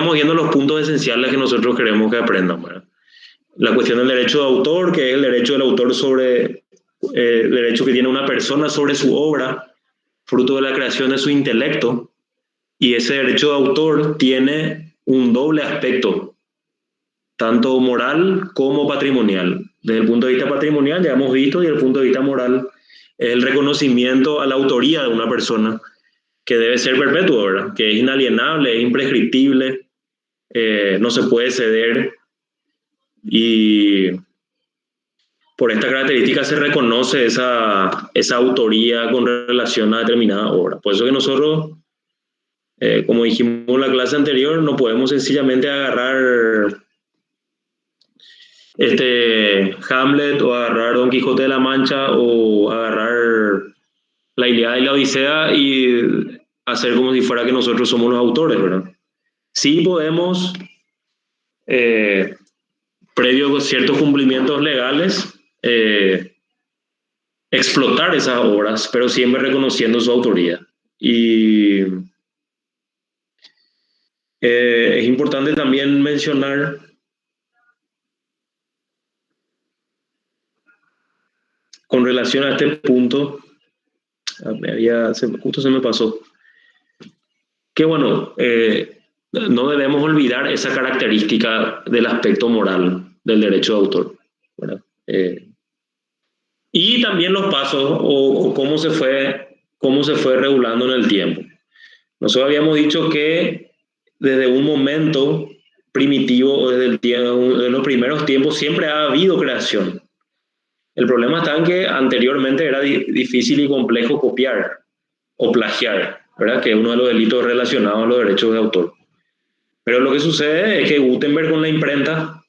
vayamos viendo los puntos esenciales que nosotros queremos que aprendan, ¿verdad? La cuestión del derecho de autor, que es el derecho del autor sobre el derecho que tiene una persona sobre su obra, fruto de la creación de su intelecto, y ese derecho de autor tiene un doble aspecto, tanto moral como patrimonial. Desde el punto de vista patrimonial ya hemos visto, y desde el punto de vista moral es el reconocimiento a la autoría de una persona, que debe ser perpetuo, ¿verdad? Que es inalienable, es imprescriptible, no se puede ceder, y por esta característica se reconoce esa autoría con relación a determinada obra. Por eso que nosotros, como dijimos en la clase anterior, no podemos sencillamente agarrar Hamlet o agarrar Don Quijote de la Mancha o agarrar la Ilíada y la Odisea y hacer como si fuera que nosotros somos los autores, ¿verdad? Sí podemos, previo a ciertos cumplimientos legales, explotar esas obras, pero siempre reconociendo su autoría. Y es importante también mencionar con relación a este punto, justo se me pasó, que bueno, no debemos olvidar esa característica del aspecto moral del derecho de autor, ¿verdad? Y también los pasos o cómo se fue regulando en el tiempo. Nosotros habíamos dicho que desde un momento primitivo o desde los primeros tiempos siempre ha habido creación. El problema está en que anteriormente era difícil y complejo copiar o plagiar, ¿verdad? Que es uno de los delitos relacionados a los derechos de autor. Pero lo que sucede es que Gutenberg con la imprenta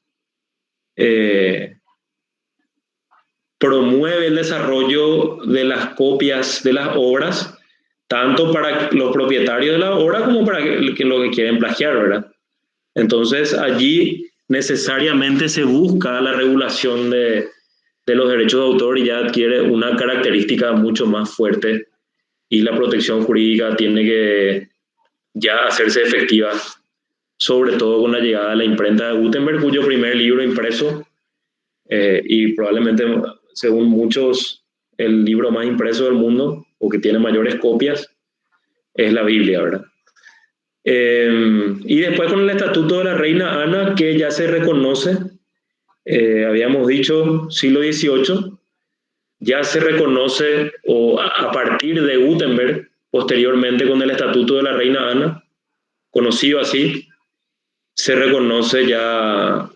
promueve el desarrollo de las copias de las obras, tanto para los propietarios de la obra como para los que quieren plagiar, ¿verdad? Entonces allí necesariamente se busca la regulación de los derechos de autor y ya adquiere una característica mucho más fuerte, y la protección jurídica tiene que ya hacerse efectiva, sobre todo con la llegada de la imprenta de Gutenberg, cuyo primer libro impreso, y probablemente, según muchos, el libro más impreso del mundo, o que tiene mayores copias, es la Biblia, ¿verdad? Y después con el Estatuto de la Reina Ana, que ya se reconoce, habíamos dicho siglo XVIII, ya se reconoce, o a partir de Gutenberg, posteriormente con el Estatuto de la Reina Ana, conocido así, se reconoce ya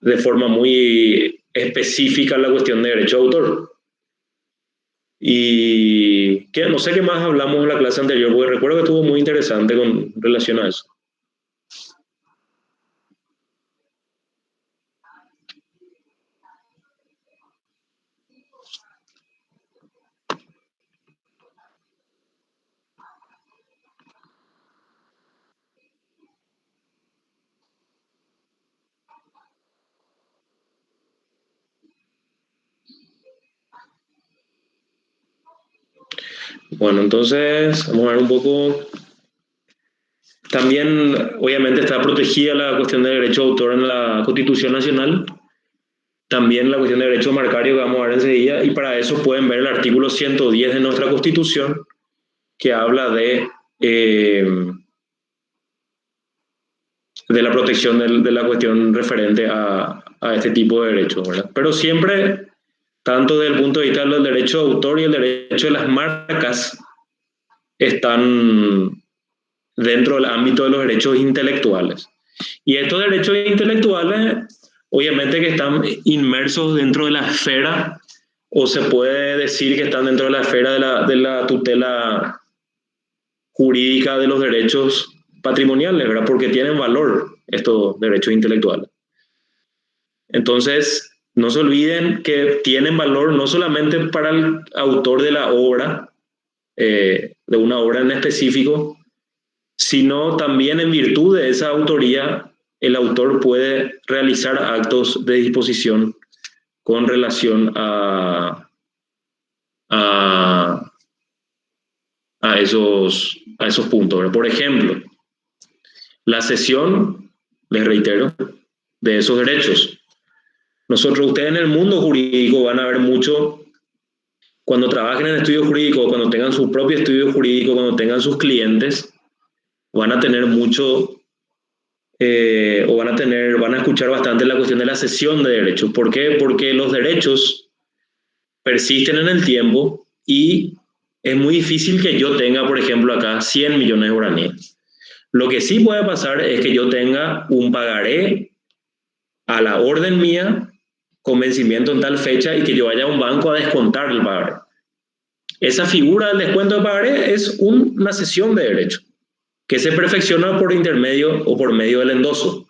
de forma muy específica la cuestión de derecho de autor. Y que no sé qué más hablamos en la clase anterior, porque recuerdo que estuvo muy interesante con relación a eso. Bueno, entonces vamos a ver un poco. También, obviamente, está protegida la cuestión de derecho de autor en la Constitución Nacional. También la cuestión de derecho marcario, que vamos a ver enseguida. Y para eso pueden ver el artículo 110 de nuestra Constitución, que habla de la protección de la cuestión referente a este tipo de derechos, ¿verdad? Pero siempre, tanto desde el punto de vista del derecho de autor y el derecho de las marcas, están dentro del ámbito de los derechos intelectuales. Y estos derechos intelectuales, obviamente que están inmersos dentro de la esfera, o se puede decir que están dentro de la esfera de la tutela jurídica de los derechos patrimoniales, ¿verdad? Porque tienen valor estos derechos intelectuales. Entonces, no se olviden que tienen valor no solamente para el autor de la obra, de una obra en específico, sino también en virtud de esa autoría, el autor puede realizar actos de disposición con relación a esos puntos, ¿verdad? Por ejemplo, la cesión, les reitero, de esos derechos. Ustedes en el mundo jurídico van a ver mucho, cuando trabajen en estudio jurídico, cuando tengan su propio estudio jurídico, cuando tengan sus clientes, van a tener mucho, van a escuchar bastante la cuestión de la cesión de derechos. ¿Por qué? Porque los derechos persisten en el tiempo y es muy difícil que yo tenga, por ejemplo, acá 100 millones de guaraníes. Lo que sí puede pasar es que yo tenga un pagaré a la orden mía con vencimiento en tal fecha y que yo vaya a un banco a descontar el pagaré. Esa figura del descuento de pagaré es una cesión de derecho que se perfecciona por intermedio o por medio del endoso.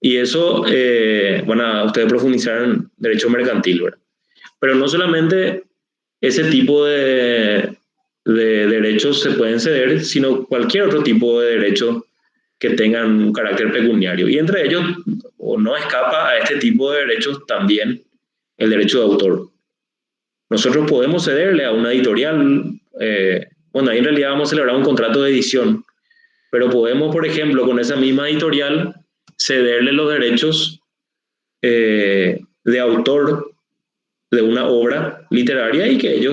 Y eso, ustedes profundizar en derecho mercantil, ¿verdad? Pero no solamente ese tipo de derechos se pueden ceder, sino cualquier otro tipo de derecho que tengan un carácter pecuniario. Y entre ellos, o no escapa a este tipo de derechos también el derecho de autor. Nosotros podemos cederle a una editorial, ahí en realidad vamos a celebrar un contrato de edición, pero podemos, por ejemplo, con esa misma editorial, cederle los derechos de autor de una obra literaria y que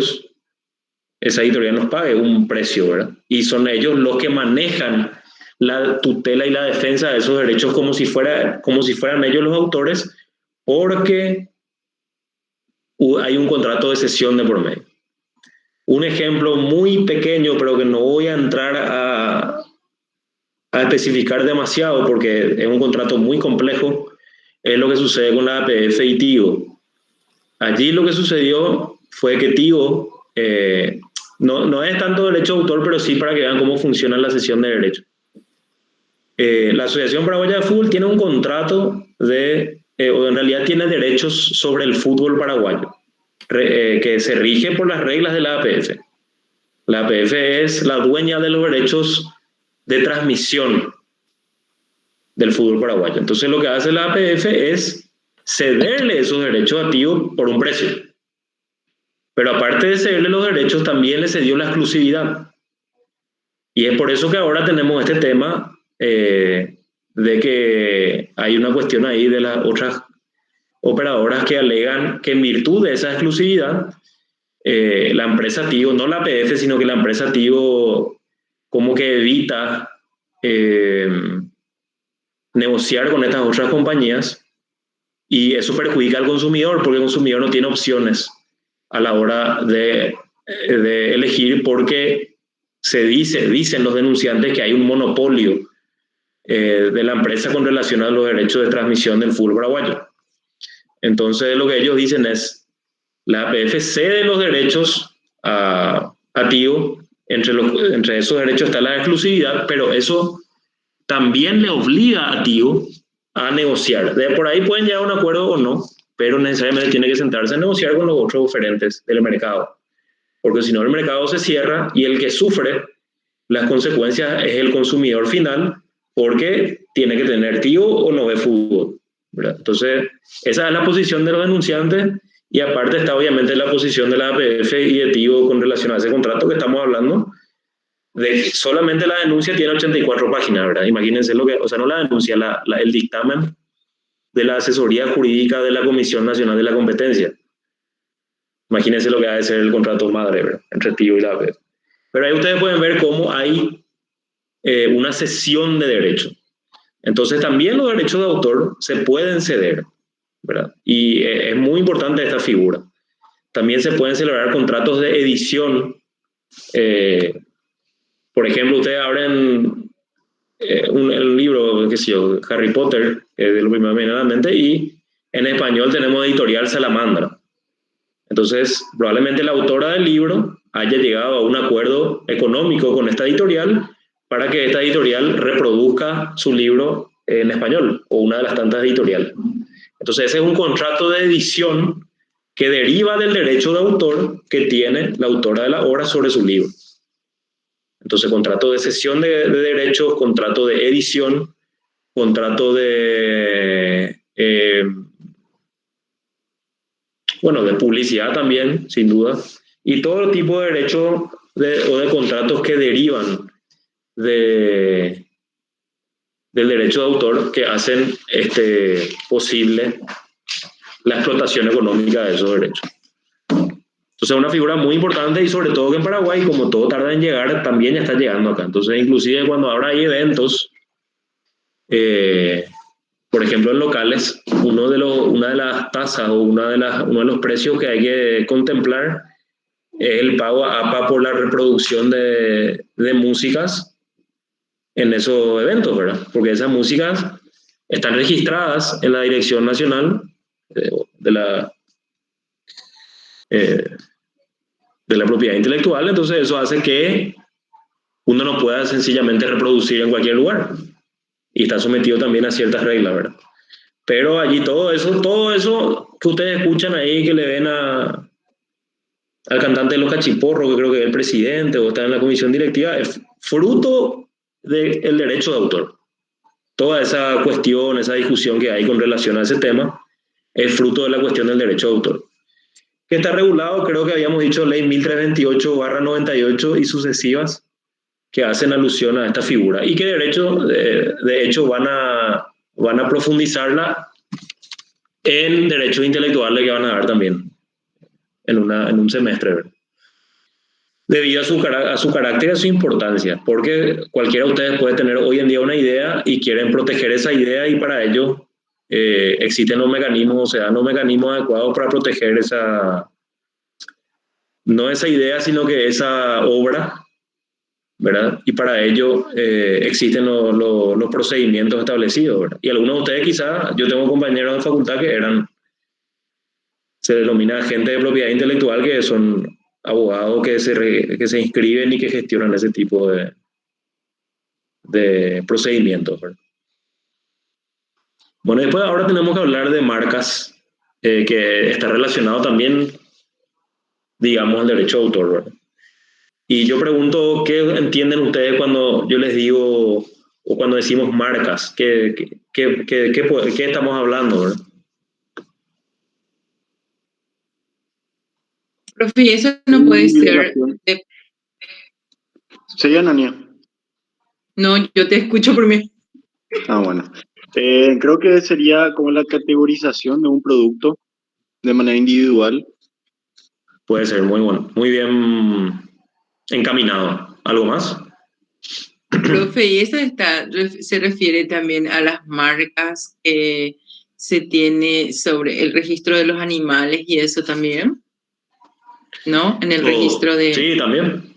esa editorial nos pague un precio, ¿verdad? Y son ellos los que manejan la tutela y la defensa de esos derechos como si fueran ellos los autores, porque hay un contrato de cesión de por medio. Un ejemplo muy pequeño, pero que no voy a entrar a especificar demasiado porque es un contrato muy complejo, es lo que sucede con la APF y TIO. Allí lo que sucedió fue que TIO, no es tanto derecho de autor, pero sí para que vean cómo funciona la cesión de derechos. La Asociación Paraguaya de Fútbol tiene un contrato o en realidad tiene derechos sobre el fútbol paraguayo, que se rige por las reglas de la APF. La APF es la dueña de los derechos de transmisión del fútbol paraguayo. Entonces lo que hace la APF es cederle esos derechos a TIO por un precio. Pero aparte de cederle los derechos, también le cedió la exclusividad. Y es por eso que ahora tenemos este tema de que hay una cuestión ahí de las otras operadoras que alegan que en virtud de esa exclusividad, la empresa TIO, no la APF, sino que la empresa TIO como que evita negociar con estas otras compañías y eso perjudica al consumidor porque el consumidor no tiene opciones a la hora de elegir porque dicen los denunciantes que hay un monopolio de la empresa con relación a los derechos de transmisión del fútbol paraguayo. Entonces lo que ellos dicen es la APF cede los derechos a TIO, entre esos derechos está la exclusividad, pero eso también le obliga a TIO a negociar. De por ahí pueden llegar a un acuerdo o no, pero necesariamente tiene que sentarse a negociar con los otros oferentes del mercado, porque si no el mercado se cierra y el que sufre las consecuencias es el consumidor final, porque tiene que tener TIO o no ve fútbol, ¿verdad? Entonces, esa es la posición de los denunciantes y aparte está obviamente la posición de la APF y de TIO con relación a ese contrato que estamos hablando, de solamente la denuncia tiene 84 páginas, ¿verdad? Imagínense no la denuncia, el dictamen de la asesoría jurídica de la Comisión Nacional de la Competencia. Imagínense lo que ha de ser el contrato madre, ¿verdad? Entre TIO y la APF. Pero ahí ustedes pueden ver cómo hay una cesión de derechos. Entonces también los derechos de autor se pueden ceder, ¿verdad? Y es muy importante esta figura. También se pueden celebrar contratos de edición. Por ejemplo, ustedes abren un libro, qué sé yo, Harry Potter, de lo primero que me viene a la mente, y en español tenemos Editorial Salamandra. Entonces, probablemente la autora del libro haya llegado a un acuerdo económico con esta editorial para que esta editorial reproduzca su libro en español, o una de las tantas editoriales. Entonces, ese es un contrato de edición que deriva del derecho de autor que tiene la autora de la obra sobre su libro. Entonces, contrato de cesión de derechos, contrato de edición, contrato de de publicidad también, sin duda, y todo tipo de derechos o de contratos que derivan de del derecho de autor que hacen posible la explotación económica de esos derechos. Entonces es una figura muy importante y sobre todo que en Paraguay, como todo tarda en llegar, también ya está llegando acá. Entonces inclusive cuando ahora hay eventos, por ejemplo en locales, una de las tasas o uno de los precios que hay que contemplar es el pago a APA por la reproducción de músicas en esos eventos, ¿verdad? Porque esas músicas están registradas en la Dirección Nacional de la de la propiedad intelectual, entonces eso hace que uno no pueda sencillamente reproducir en cualquier lugar y está sometido también a ciertas reglas, ¿verdad? Pero allí todo eso que ustedes escuchan ahí, que le ven al cantante de Los Cachiporros, que creo que es el presidente o está en la comisión directiva, es fruto del derecho de autor. Toda esa cuestión, esa discusión que hay con relación a ese tema, es fruto de la cuestión del derecho de autor. Que está regulado, creo que habíamos dicho, ley 1328/98 y sucesivas, que hacen alusión a esta figura y que de hecho van a profundizarla en derechos intelectuales que van a dar también en un semestre, ¿verdad? Debido a su carácter y a su importancia, porque cualquiera de ustedes puede tener hoy en día una idea y quieren proteger esa idea y para ello existen los mecanismos, o sea, los mecanismos adecuados para proteger no esa idea, sino que esa obra, ¿verdad? Y para ello existen los procedimientos establecidos, ¿verdad? Y algunos de ustedes quizás, yo tengo compañeros de facultad que se denomina agentes de propiedad intelectual, que son abogados que se inscriben y que gestionan ese tipo de procedimientos, ¿verdad? Bueno, después ahora tenemos que hablar de marcas, que está relacionado también, digamos, al derecho de autor, ¿verdad? Y yo pregunto, ¿qué entienden ustedes cuando yo les digo o cuando decimos marcas? ¿Qué estamos hablando, verdad? Profe, y eso no puede ser. Sí, Anania. No, yo te escucho por mí. Ah, bueno. Creo que sería como la categorización de un producto de manera individual. Puede ser, muy bueno, muy bien encaminado. ¿Algo más? Profe, y eso se refiere también a las marcas que se tiene sobre el registro de los animales y eso también, ¿no? En el registro de... Sí, también.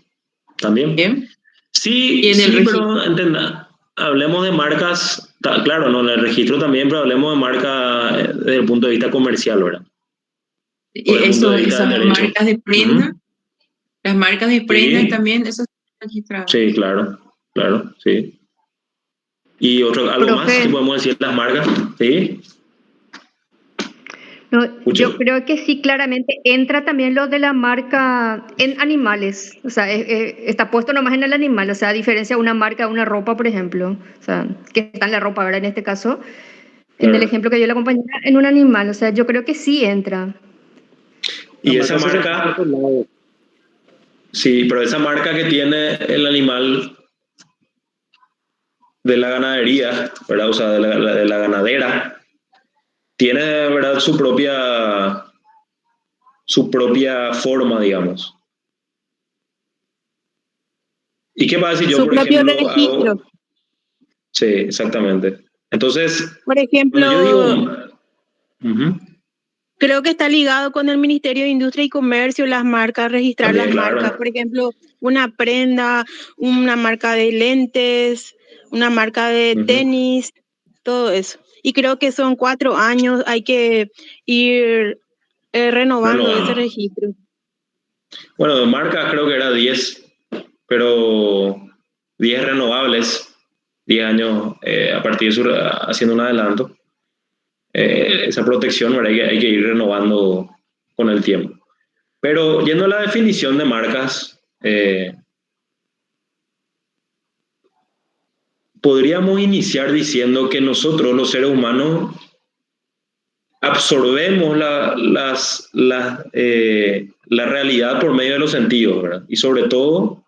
¿Bien? Sí, Y en el sí, registro... pero hablemos de marcas, claro, no, en el registro también, pero hablemos de marcas desde el punto de vista comercial, ¿verdad? Y esas marcas de prenda, las marcas de prenda Sí. también, eso está registrado. Sí, claro, sí. ¿Y algo más que podemos decir de las marcas? Sí. No, yo creo que sí, claramente entra también lo de la marca en animales. O sea, está puesto nomás en el animal. O sea, a diferencia de una marca de una ropa, por ejemplo. O sea, que está en la ropa, ¿verdad? En este caso, en el ejemplo que dio la compañera, en un animal. O sea, yo creo que sí entra. Y esa marca... Sí, pero esa marca que tiene el animal de la ganadería, ¿verdad? O sea, de la ganadera, tiene, ¿verdad?, su propia forma, digamos. ¿Y qué pasa si yo, por ejemplo, hago... Sí, exactamente. Entonces, por ejemplo, cuando yo digo... creo que está ligado con el Ministerio de Industria y Comercio, las marcas, registrar también, las claro. marcas. Por ejemplo, una prenda, una marca de lentes, una marca de tenis, todo eso. Y creo que son 4 años, hay que ir renovando ese registro. Bueno, de marcas creo que era 10, pero 10 renovables, 10 años a partir de haciendo un adelanto. Esa protección, ¿verdad? Hay que ir renovando con el tiempo. Pero yendo a la definición de marcas, podríamos iniciar diciendo que nosotros, los seres humanos, absorbemos la realidad por medio de los sentidos, ¿verdad? Y sobre todo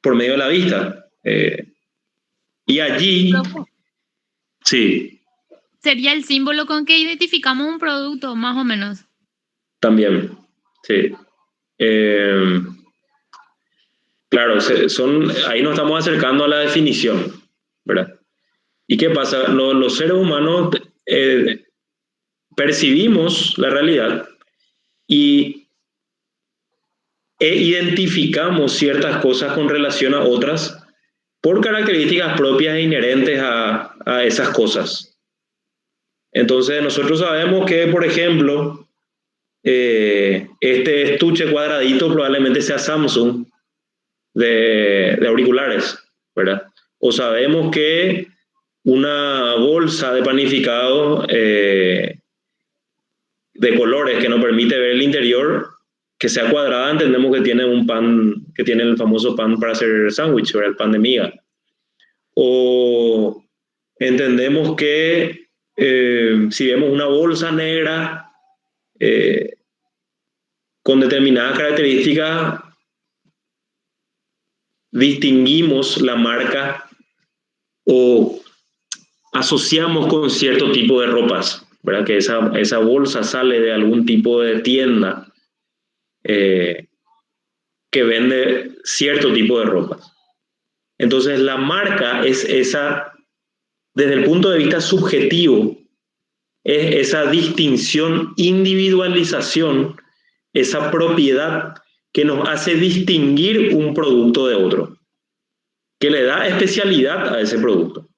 por medio de la vista. Y allí, sí, Sería el símbolo con que identificamos un producto, más o menos. también, sí. Claro, ahí nos estamos acercando a la definición, ¿verdad? ¿Y qué pasa? Los seres humanos percibimos la realidad e identificamos ciertas cosas con relación a otras por características propias e inherentes a esas cosas. Entonces nosotros sabemos que, por ejemplo, este estuche cuadradito probablemente sea Samsung de auriculares, ¿verdad? O sabemos que una bolsa de panificado de colores que nos permite ver el interior, que sea cuadrada, entendemos que tiene un pan, que tiene el famoso pan para hacer sándwich, ¿verdad? El pan de miga. O entendemos que si vemos una bolsa negra con determinadas características, distinguimos la marca o asociamos con cierto tipo de ropas, ¿verdad? Que esa bolsa sale de algún tipo de tienda que vende cierto tipo de ropas. Entonces la marca es esa, desde el punto de vista subjetivo, es esa distinción, individualización, esa propiedad que nos hace distinguir un producto de otro, que le da especialidad a ese producto.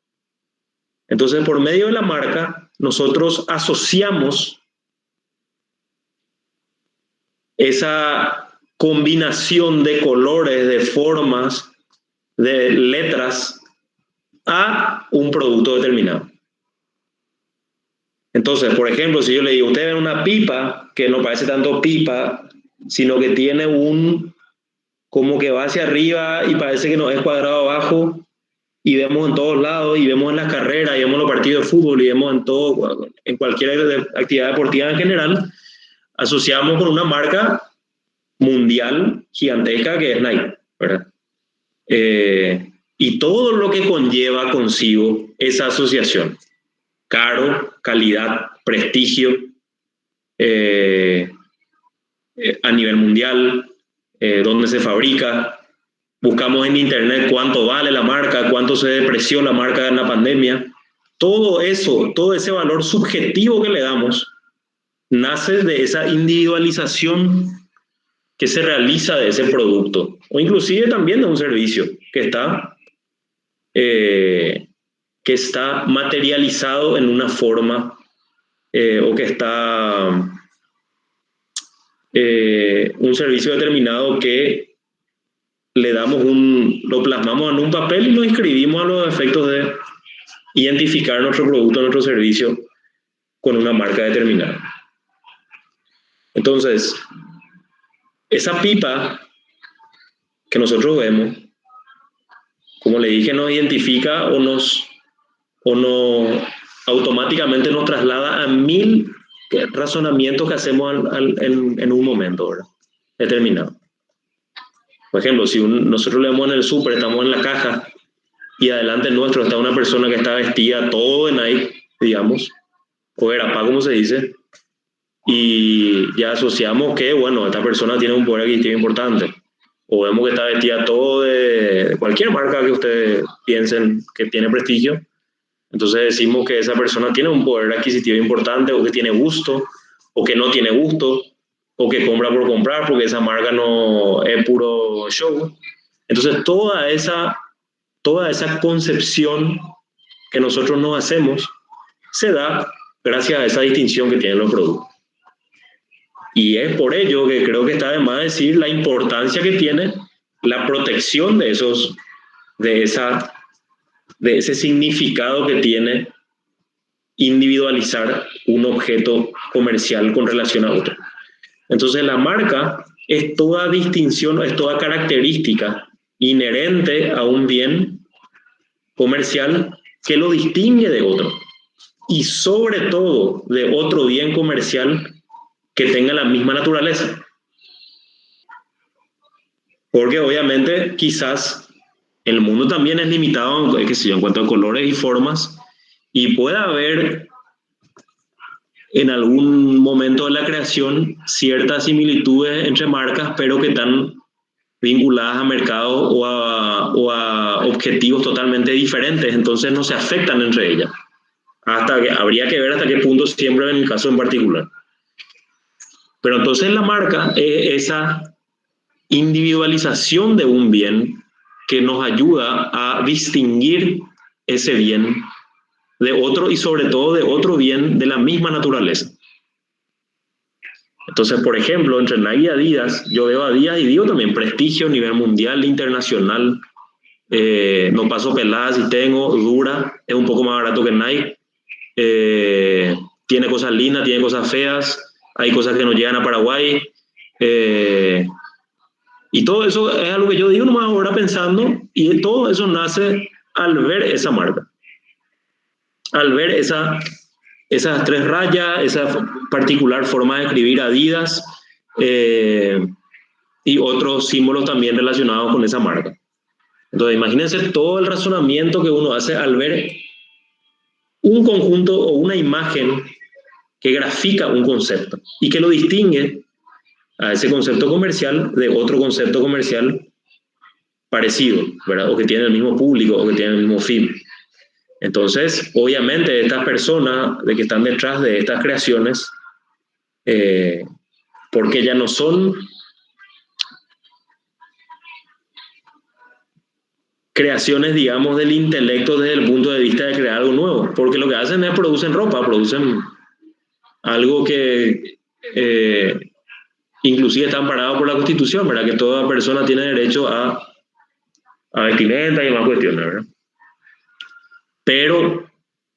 Entonces, por medio de la marca, nosotros asociamos esa combinación de colores, de formas, de letras a un producto determinado. Entonces, por ejemplo, si yo le digo, usted ve una pipa, que no parece tanto pipa, sino que tiene como que va hacia arriba y parece que no es cuadrado abajo, y vemos en todos lados, y vemos en las carreras, y vemos en los partidos de fútbol, y vemos en cualquier actividad deportiva en general, asociamos con una marca mundial gigantesca que es Nike, ¿verdad? Y todo lo que conlleva consigo esa asociación: caro, calidad, prestigio a nivel mundial, dónde se fabrica. Buscamos en internet cuánto vale la marca, cuánto se depreció la marca en la pandemia. Todo eso, todo ese valor subjetivo que le damos, nace de esa individualización que se realiza de ese producto, o inclusive también de un servicio que está materializado en una forma o que está un servicio determinado que le damos lo plasmamos en un papel y lo inscribimos a los efectos de identificar nuestro producto, nuestro servicio con una marca determinada. Entonces, esa pipa que nosotros vemos, como le dije, nos identifica o automáticamente nos traslada a 1000 razonamientos que hacemos en un momento, ¿verdad? Determinado. Por ejemplo, si nosotros le vemos en el súper, estamos en la caja y adelante nuestro está una persona que está vestida todo de Nike, digamos, o Verapá, como se dice, y ya asociamos que, bueno, esta persona tiene un poder adquisitivo importante. O vemos que está vestida todo de cualquier marca que ustedes piensen que tiene prestigio, entonces decimos que esa persona tiene un poder adquisitivo importante, o que tiene gusto, o que no tiene gusto, o que compra por comprar porque esa marca no es puro show. Entonces toda esa concepción que nosotros nos hacemos se da gracias a esa distinción que tienen los productos. Y es por ello que creo que está de más decir la importancia que tiene la protección de ese significado que tiene individualizar un objeto comercial con relación a otro. Entonces la marca es toda distinción, es toda característica inherente a un bien comercial que lo distingue de otro, y sobre todo de otro bien comercial que tenga la misma naturaleza. Porque obviamente quizás El mundo también es limitado, qué sé yo, en cuanto a colores y formas, y puede haber en algún momento de la creación ciertas similitudes entre marcas, pero que están vinculadas a mercados o a objetivos totalmente diferentes, entonces no se afectan entre ellas. Habría que ver hasta qué punto siempre en el caso en particular. Pero entonces la marca es esa individualización de un bien que nos ayuda a distinguir ese bien de otro y sobre todo de otro bien de la misma naturaleza. Entonces, por ejemplo, entre Nike y Adidas, yo veo Adidas y digo también prestigio a nivel mundial, internacional, no paso peladas si tengo, dura, es un poco más barato que Nike, tiene cosas lindas, tiene cosas feas, hay cosas que nos llegan a Paraguay, y todo eso es algo que yo digo nomás ahora pensando, y todo eso nace al ver esa marca, al ver esas 3 rayas, esa particular forma de escribir Adidas, y otros símbolos también relacionados con esa marca. Entonces, imagínense todo el razonamiento que uno hace al ver un conjunto o una imagen que grafica un concepto y que lo distingue a ese concepto comercial de otro concepto comercial parecido, ¿verdad? O que tiene el mismo público o que tiene el mismo fin. Entonces, obviamente, estas personas que están detrás de estas creaciones, porque ya no son creaciones, digamos, del intelecto desde el punto de vista de crear algo nuevo, porque lo que hacen es producen ropa, producen algo que inclusive está amparado por la Constitución, ¿verdad? Que toda persona tiene derecho a vestimenta y demás cuestiones, ¿verdad? Pero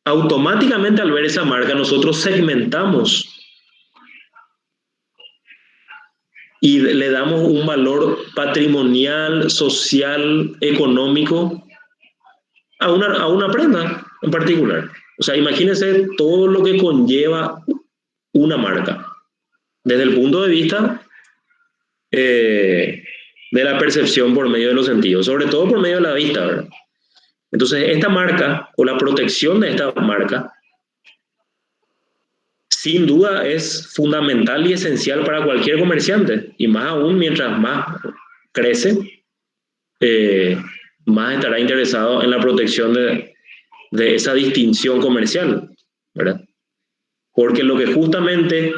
automáticamente al ver esa marca nosotros segmentamos y le damos un valor patrimonial, social, económico a una prenda en particular. O sea, imagínense todo lo que conlleva una marca desde el punto de vista de la percepción por medio de los sentidos, sobre todo por medio de la vista, ¿verdad? Entonces, esta marca o la protección de esta marca sin duda es fundamental y esencial para cualquier comerciante, y más aún mientras más crece, más estará interesado en la protección de esa distinción comercial, ¿verdad? Porque lo que justamente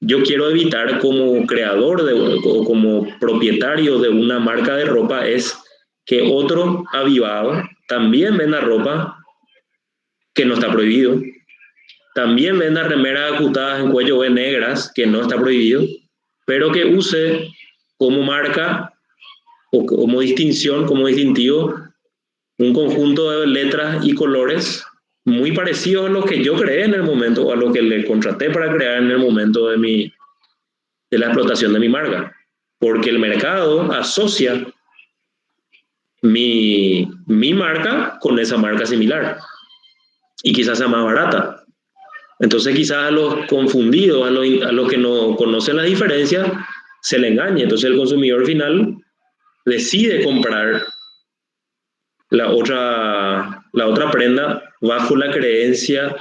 yo quiero evitar como creador o como propietario de una marca de ropa es que otro avivado también venda ropa que no está prohibido, también venda remeras ajustadas en cuello V negras, que no está prohibido, pero que use como marca o como distinción, como distintivo, un conjunto de letras y colores muy parecidos a los que yo creé en el momento, o a lo que le contraté para crear en el momento de la explotación de mi marca. Porque el mercado asocia mi marca con esa marca similar y quizás sea más barata. Entonces quizás a los confundidos, a los que no conocen las diferencias, se le engañe. Entonces el consumidor final decide comprar la otra prenda bajo la creencia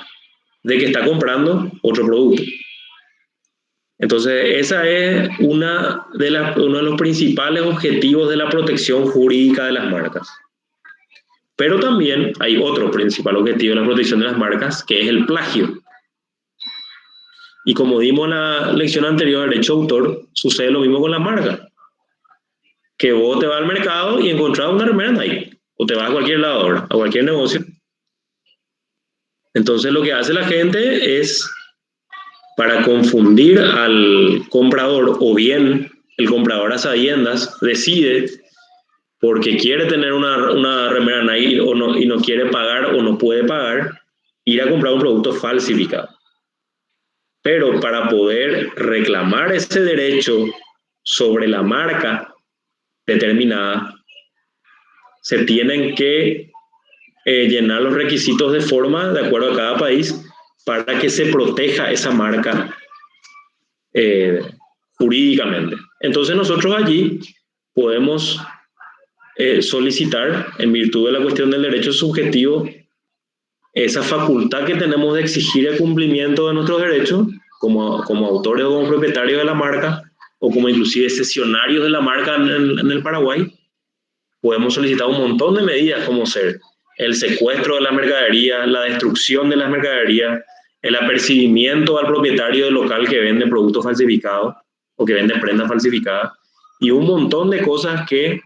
de que está comprando otro producto. Entonces esa es uno de los principales objetivos de la protección jurídica de las marcas. Pero también hay otro principal objetivo de la protección de las marcas, que es el plagio. Y como dimos en la lección anterior de derecho de autor, sucede lo mismo con las marcas. Que vos te vas al mercado y encontrás una remera Nike, o te vas a cualquier lado ahora, a cualquier negocio. Entonces lo que hace la gente es, para confundir al comprador, o bien el comprador a sabiendas decide, porque quiere tener una remera Nike y no quiere pagar o no puede pagar, ir a comprar un producto falsificado. Pero para poder reclamar ese derecho sobre la marca determinada, se tienen que llenar los requisitos de forma de acuerdo a cada país para que se proteja esa marca jurídicamente. Entonces nosotros allí podemos solicitar, en virtud de la cuestión del derecho subjetivo, esa facultad que tenemos de exigir el cumplimiento de nuestros derechos como autores o como propietarios de la marca, o como inclusive cesionarios de la marca en el Paraguay. Podemos solicitar un montón de medidas, como ser el secuestro de las mercaderías, la destrucción de las mercaderías, el apercibimiento al propietario del local que vende productos falsificados o que vende prendas falsificadas, y un montón de cosas que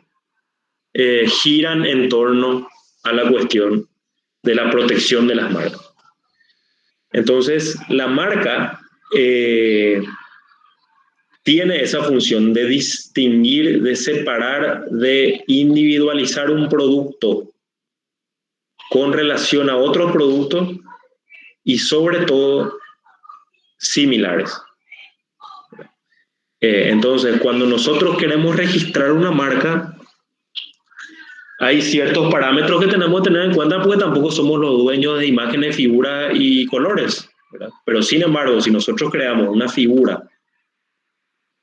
giran en torno a la cuestión de la protección de las marcas. Entonces, la marca tiene esa función de distinguir, de separar, de individualizar un producto con relación a otros productos y sobre todo similares. Entonces, cuando nosotros queremos registrar una marca, hay ciertos parámetros que tenemos que tener en cuenta porque tampoco somos los dueños de imágenes, figuras y colores, ¿verdad? Pero sin embargo, si nosotros creamos una figura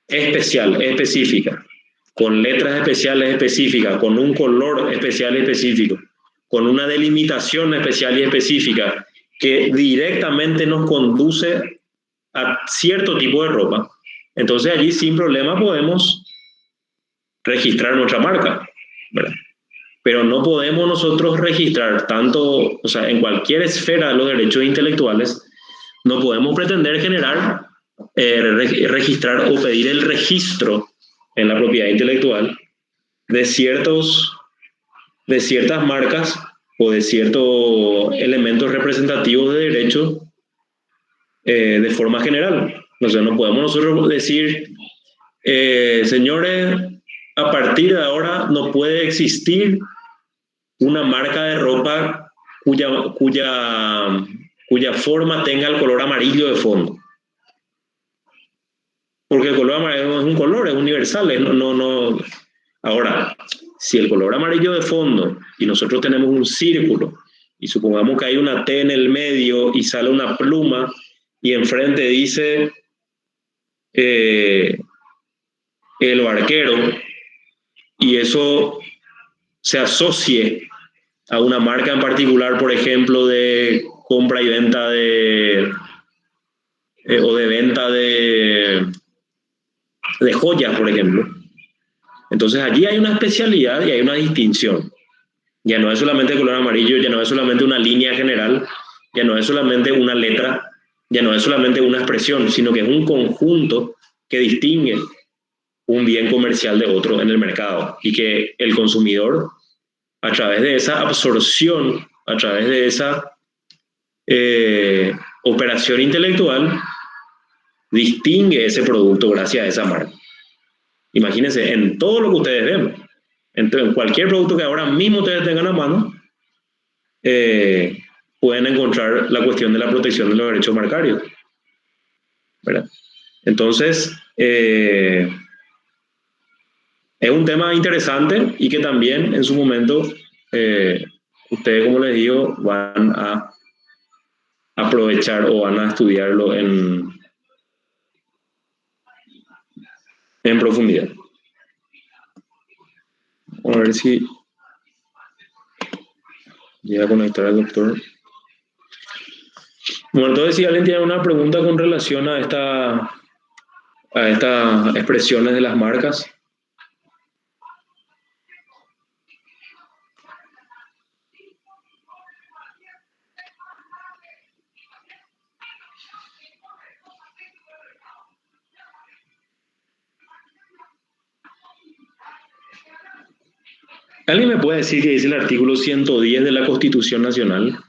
especial, específica, con letras especiales específicas, con un color especial y específico, con una delimitación especial y específica que directamente nos conduce a cierto tipo de ropa, entonces allí sin problema podemos registrar nuestra marca, ¿verdad? Pero no podemos nosotros registrar tanto, o sea, en cualquier esfera de los derechos intelectuales, no podemos pretender generar, registrar o pedir el registro en la propiedad intelectual de ciertas marcas o de ciertos elementos representativos de derecho de forma general. O sea, no podemos nosotros decir, señores, a partir de ahora no puede existir una marca de ropa cuya forma tenga el color amarillo de fondo. Porque el color amarillo no es un color, es universal. No. Ahora, si el color amarillo de fondo y nosotros tenemos un círculo y supongamos que hay una T en el medio y sale una pluma y enfrente dice el barquero, y eso se asocie a una marca en particular, por ejemplo, de compra y venta o de venta de joyas, por ejemplo. Entonces allí hay una especialidad y hay una distinción. Ya no es solamente el color amarillo, ya no es solamente una línea general, ya no es solamente una letra, ya no es solamente una expresión, sino que es un conjunto que distingue un bien comercial de otro en el mercado, y que el consumidor, a través de esa absorción, a través de esa operación intelectual, distingue ese producto gracias a esa marca. Imagínense, en todo lo que ustedes ven, en cualquier producto que ahora mismo ustedes tengan a mano, pueden encontrar la cuestión de la protección de los derechos marcarios, ¿verdad? Entonces, es un tema interesante y que también en su momento ustedes, como les digo, van a aprovechar o van a estudiarlo en profundidad. Vamos a ver si llega a conectar al doctor. Bueno, entonces si alguien tiene una pregunta con relación a estas expresiones de las marcas. ¿Alguien me puede decir qué dice el artículo 110 de la Constitución Nacional?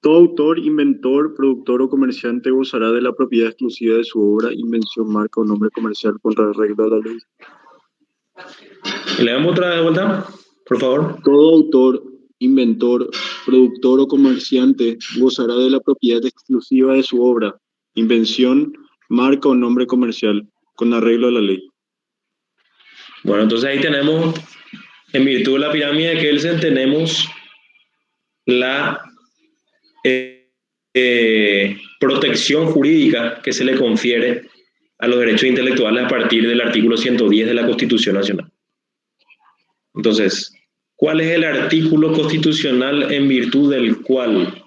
Todo autor, inventor, productor o comerciante gozará de la propiedad exclusiva de su obra, invención, marca o nombre comercial contra el regla de la ley. ¿Le damos otra de vuelta, por favor? Todo autor, inventor, productor o comerciante gozará de la propiedad exclusiva de su obra, invención, marca o nombre comercial, con arreglo a la ley. Bueno, entonces ahí tenemos en virtud de la pirámide de Kelsen tenemos la protección jurídica que se le confiere a los derechos intelectuales a partir del artículo 110 de la Constitución Nacional. Entonces, ¿cuál es el artículo constitucional en virtud del cual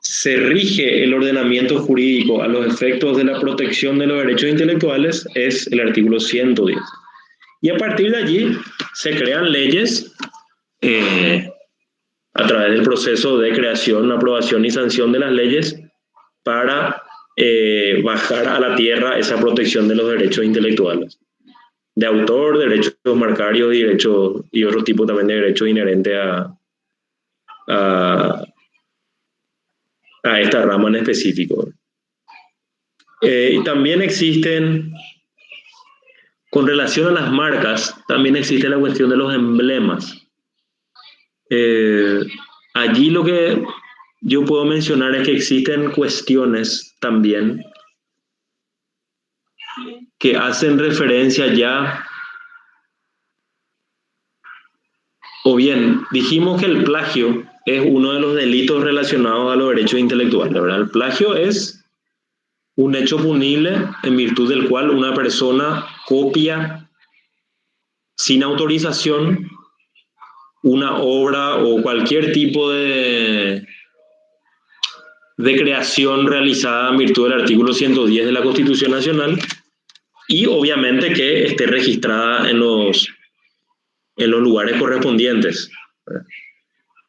se rige el ordenamiento jurídico a los efectos de la protección de los derechos intelectuales? Es el artículo 110. Y a partir de allí se crean leyes a través del proceso de creación, aprobación y sanción de las leyes para bajar a la tierra esa protección de los derechos intelectuales, de autor, derechos marcarios y otro tipo también de derechos inherentes a esta rama en específico. Y también existen, con relación a las marcas, también existe la cuestión de los emblemas. Allí lo que yo puedo mencionar es que existen cuestiones también que hacen referencia ya, o bien, dijimos que el plagio es uno de los delitos relacionados a los derechos intelectuales, ¿verdad? El plagio es un hecho punible en virtud del cual una persona copia sin autorización una obra o cualquier tipo de creación realizada en virtud del artículo 110 de la Constitución Nacional y obviamente que esté registrada en los lugares correspondientes.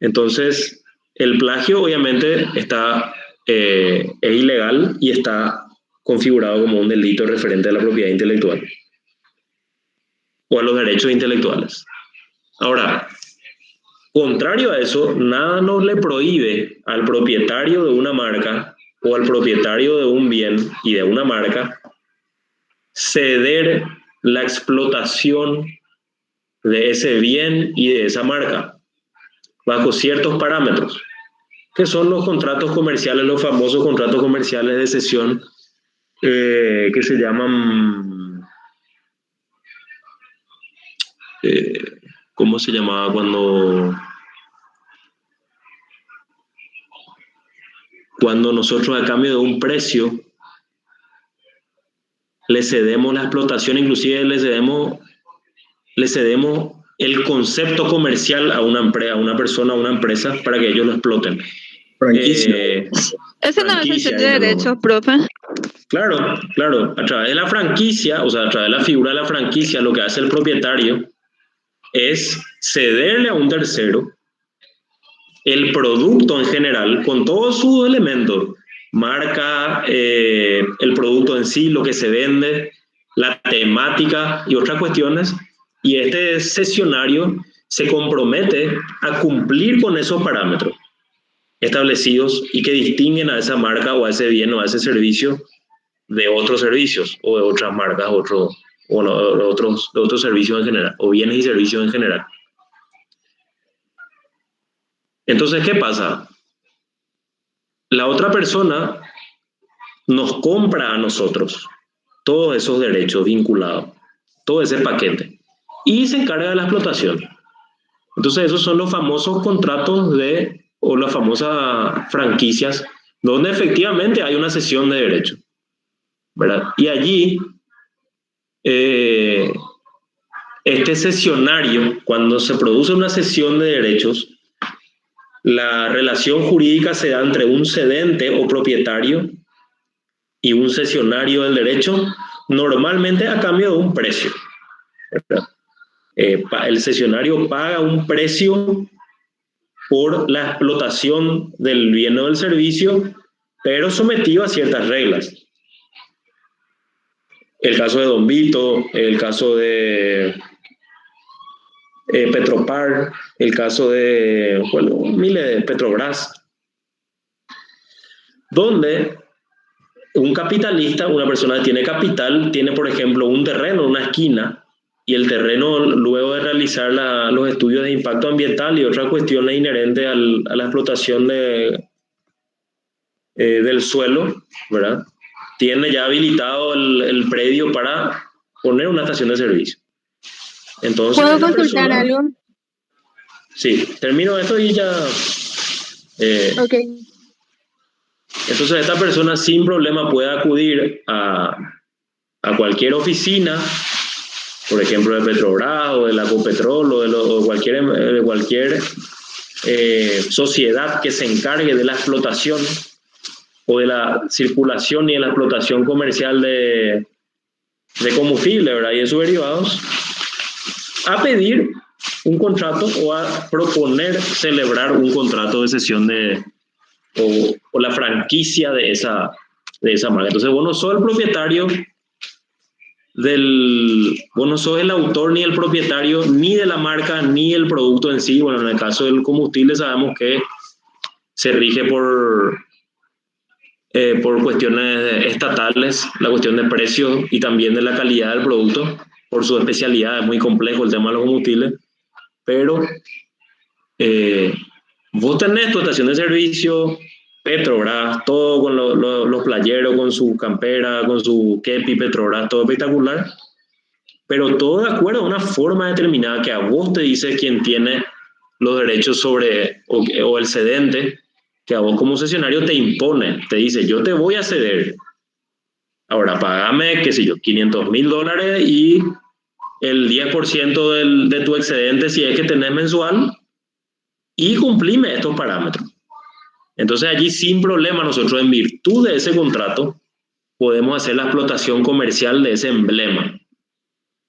Entonces, el plagio obviamente es ilegal y está configurado como un delito referente a la propiedad intelectual o a los derechos intelectuales. Ahora, contrario a eso, nada nos le prohíbe al propietario de una marca o al propietario de un bien y de una marca ceder la explotación de ese bien y de esa marca bajo ciertos parámetros, que son los contratos comerciales, los famosos contratos comerciales de cesión que se llaman... ¿cómo se llamaba cuando nosotros a cambio de un precio le cedemos la explotación, inclusive le cedemos el concepto comercial a una persona, a una empresa para que ellos lo exploten? Franquicia. Ese no es el set de derechos, profe. Claro, a través de la franquicia, o sea, a través de la figura de la franquicia, lo que hace el propietario es cederle a un tercero el producto en general, con todos sus elementos, marca, el producto en sí, lo que se vende, la temática y otras cuestiones, y este cesionario se compromete a cumplir con esos parámetros establecidos y que distinguen a esa marca o a ese bien o a ese servicio de otros servicios o de otras marcas, de otros servicios en general, o bienes y servicios en general. Entonces, ¿qué pasa? La otra persona nos compra a nosotros todos esos derechos vinculados, todo ese paquete, y se encarga de la explotación. Entonces, esos son los famosos contratos o las famosas franquicias, donde efectivamente hay una cesión de derechos, ¿verdad? Y allí, este cesionario, cuando se produce una cesión de derechos, la relación jurídica se da entre un cedente o propietario y un cesionario del derecho, normalmente a cambio de un precio, ¿verdad? El cesionario paga un precio por la explotación del bien o del servicio, pero sometido a ciertas reglas. El caso de Don Vito, el caso de Petropar, el caso de Petrobras, donde un capitalista, una persona que tiene capital, tiene por ejemplo un terreno, una esquina, y el terreno, luego de realizar los estudios de impacto ambiental y otras cuestiones inherentes a la explotación del suelo, ¿verdad?, tiene ya habilitado el predio para poner una estación de servicio. Entonces, ¿Puedo esa consultar persona, algo? sí, termino esto y ya. Ok. Entonces, esta persona sin problema puede acudir a cualquier oficina, por ejemplo, de Petrobras o de la Ecopetrol o de cualquier sociedad que se encargue de la explotación o de la circulación y de la explotación comercial de combustible, ¿verdad? Y de sus derivados, a pedir un contrato o a proponer celebrar un contrato de cesión o la franquicia de esa marca. Entonces, vos no sos el propietario vos no sos el autor ni el propietario ni de la marca ni el producto en sí. Bueno, en el caso del combustible sabemos que se rige por cuestiones estatales, la cuestión de precios y también de la calidad del producto, por su especialidad. Es muy complejo el tema de los combustibles, pero vos tenés tu estación de servicio, Petrobras, todo con los playeros, con su campera, con su kepi, Petrobras, todo espectacular, pero todo de acuerdo a una forma determinada que a vos te dice quién tiene los derechos sobre, o el cedente, que a vos como concesionario te impone, te dice, yo te voy a ceder, ahora pagame, qué sé yo, $500,000 y el 10% de tu excedente si es que tenés mensual, y cumplime estos parámetros. Entonces allí sin problema nosotros, en virtud de ese contrato, podemos hacer la explotación comercial de ese emblema.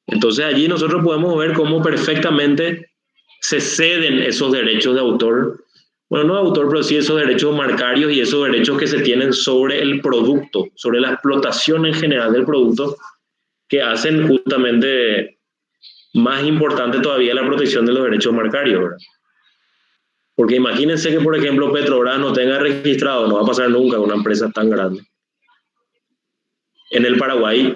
Entonces allí nosotros podemos ver cómo perfectamente se ceden esos derechos de autor, bueno, no de autor, pero sí esos derechos marcarios y esos derechos que se tienen sobre el producto, sobre la explotación en general del producto, que hacen justamente más importante todavía la protección de los derechos marcarios, ¿verdad? Porque imagínense que, por ejemplo, Petrobras no tenga registrado, no va a pasar nunca con una empresa tan grande. En el Paraguay,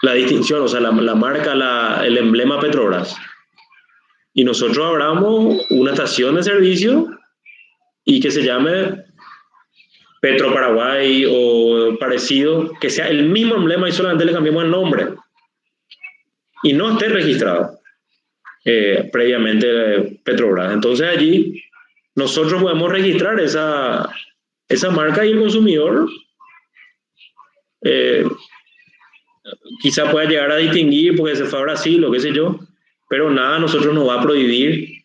la distinción, o sea, la marca, el emblema Petrobras, y nosotros abramos una estación de servicio y que se llame Petro Paraguay o parecido, que sea el mismo emblema y solamente le cambiamos el nombre y no esté registrado previamente Petrobras. Entonces allí nosotros podemos registrar esa marca y el consumidor quizá pueda llegar a distinguir porque se fue a Brasil o qué sé yo, pero nada a nosotros nos va a prohibir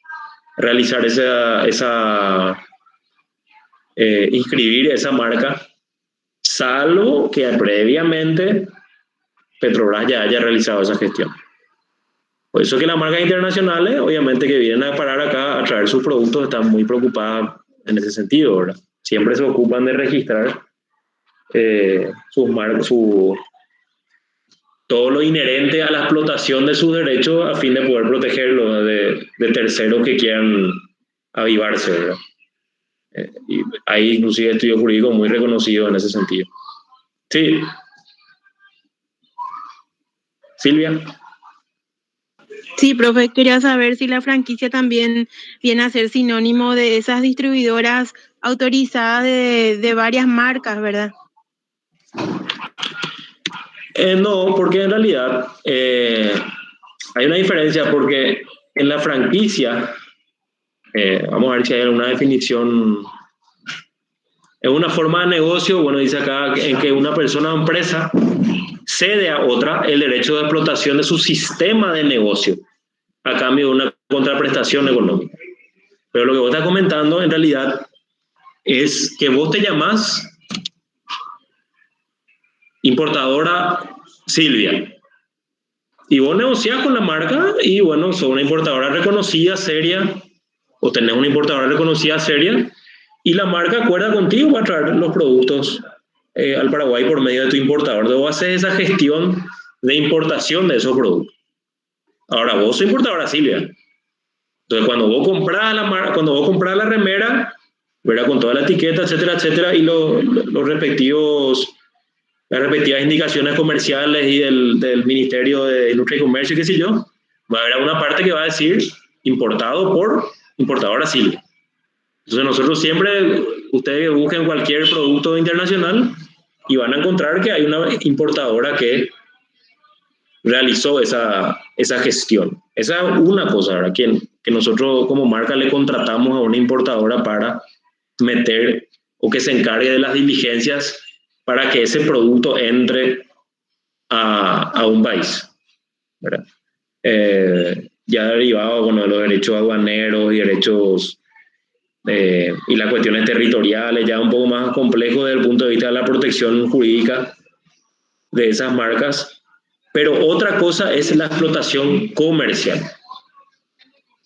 realizar inscribir esa marca, salvo que previamente Petrobras ya haya realizado esa gestión. Por eso que las marcas internacionales, obviamente que vienen a parar acá a traer sus productos, están muy preocupadas en ese sentido, ¿verdad? Siempre se ocupan de registrar sus marcas, todo lo inherente a la explotación de sus derechos a fin de poder protegerlos de terceros que quieran avivarse, ¿verdad? Y hay inclusive estudios jurídicos muy reconocidos en ese sentido. Sí. Silvia. Sí, profe, quería saber si la franquicia también viene a ser sinónimo de esas distribuidoras autorizadas de varias marcas, ¿verdad? No, porque en realidad hay una diferencia, porque en la franquicia, vamos a ver si hay alguna definición, es una forma de negocio, bueno, dice acá, en que una persona o empresa cede a otra el derecho de explotación de su sistema de negocio a cambio de una contraprestación económica. Pero lo que vos estás comentando en realidad es que vos te llamás importadora Silvia y vos negociás con la marca y bueno, sos una importadora reconocida, seria, o tenés una importadora reconocida, seria, y la marca acuerda contigo para traer los productos al Paraguay por medio de tu importador. Entonces vos haces esa gestión de importación de esos productos. Ahora, vos sos importadora Silvia. Entonces, cuando vos compras la remera, ¿verdad? Con toda la etiqueta, etcétera, etcétera, y las respectivas indicaciones comerciales y del Ministerio de Industria y Comercio, qué sé yo, va a haber una parte que va a decir importado por importadora Silvia. Entonces, nosotros siempre, ustedes busquen cualquier producto internacional y van a encontrar que hay una importadora que realizó esa gestión. Esa es una cosa, ¿verdad? Que nosotros como marca le contratamos a una importadora para meter o que se encargue de las diligencias para que ese producto entre a un país, ¿verdad? Ya derivado, bueno, de los derechos aduaneros y derechos y las cuestiones territoriales, ya un poco más complejo desde el punto de vista de la protección jurídica de esas marcas. Pero otra cosa es la explotación comercial,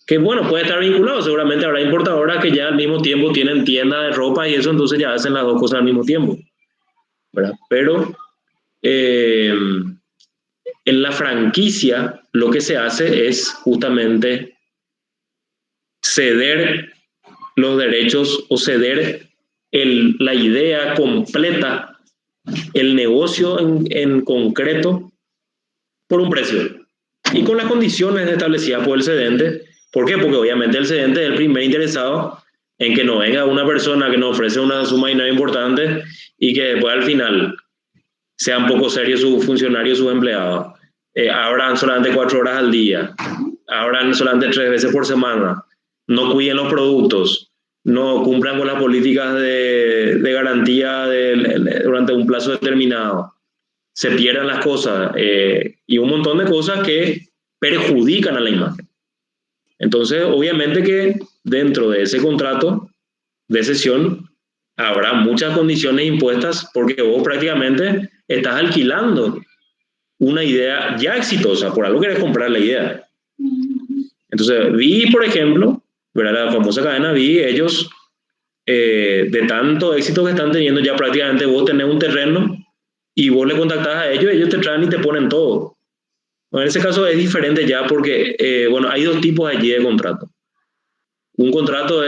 que bueno, puede estar vinculado, seguramente habrá importadoras que ya al mismo tiempo tienen tienda de ropa y eso, entonces ya hacen las dos cosas al mismo tiempo, ¿verdad? Pero en la franquicia lo que se hace es justamente ceder los derechos o ceder la idea completa, el negocio en concreto, por un precio y con las condiciones establecidas por el cedente. ¿Por qué? Porque obviamente el cedente es el primer interesado en que no venga una persona que nos ofrece una suma de dinero importante y que después al final sean poco serios sus funcionarios, sus empleados. Abran solamente 4 horas al día, abran solamente 3 veces por semana, no cuiden los productos, no cumplan con las políticas de garantía durante un plazo determinado, se pierdan las cosas y un montón de cosas que perjudican a la imagen. Entonces, obviamente que dentro de ese contrato de cesión habrá muchas condiciones impuestas porque vos prácticamente estás alquilando una idea ya exitosa, por algo querés comprar la idea. Entonces, vi, por ejemplo, ¿verdad? La famosa cadena Vi, ellos, de tanto éxito que están teniendo, ya prácticamente vos tenés un terreno y vos le contactás a ellos te traen y te ponen todo. Bueno, en ese caso es diferente ya porque, bueno, hay 2 tipos allí de contrato. Un contrato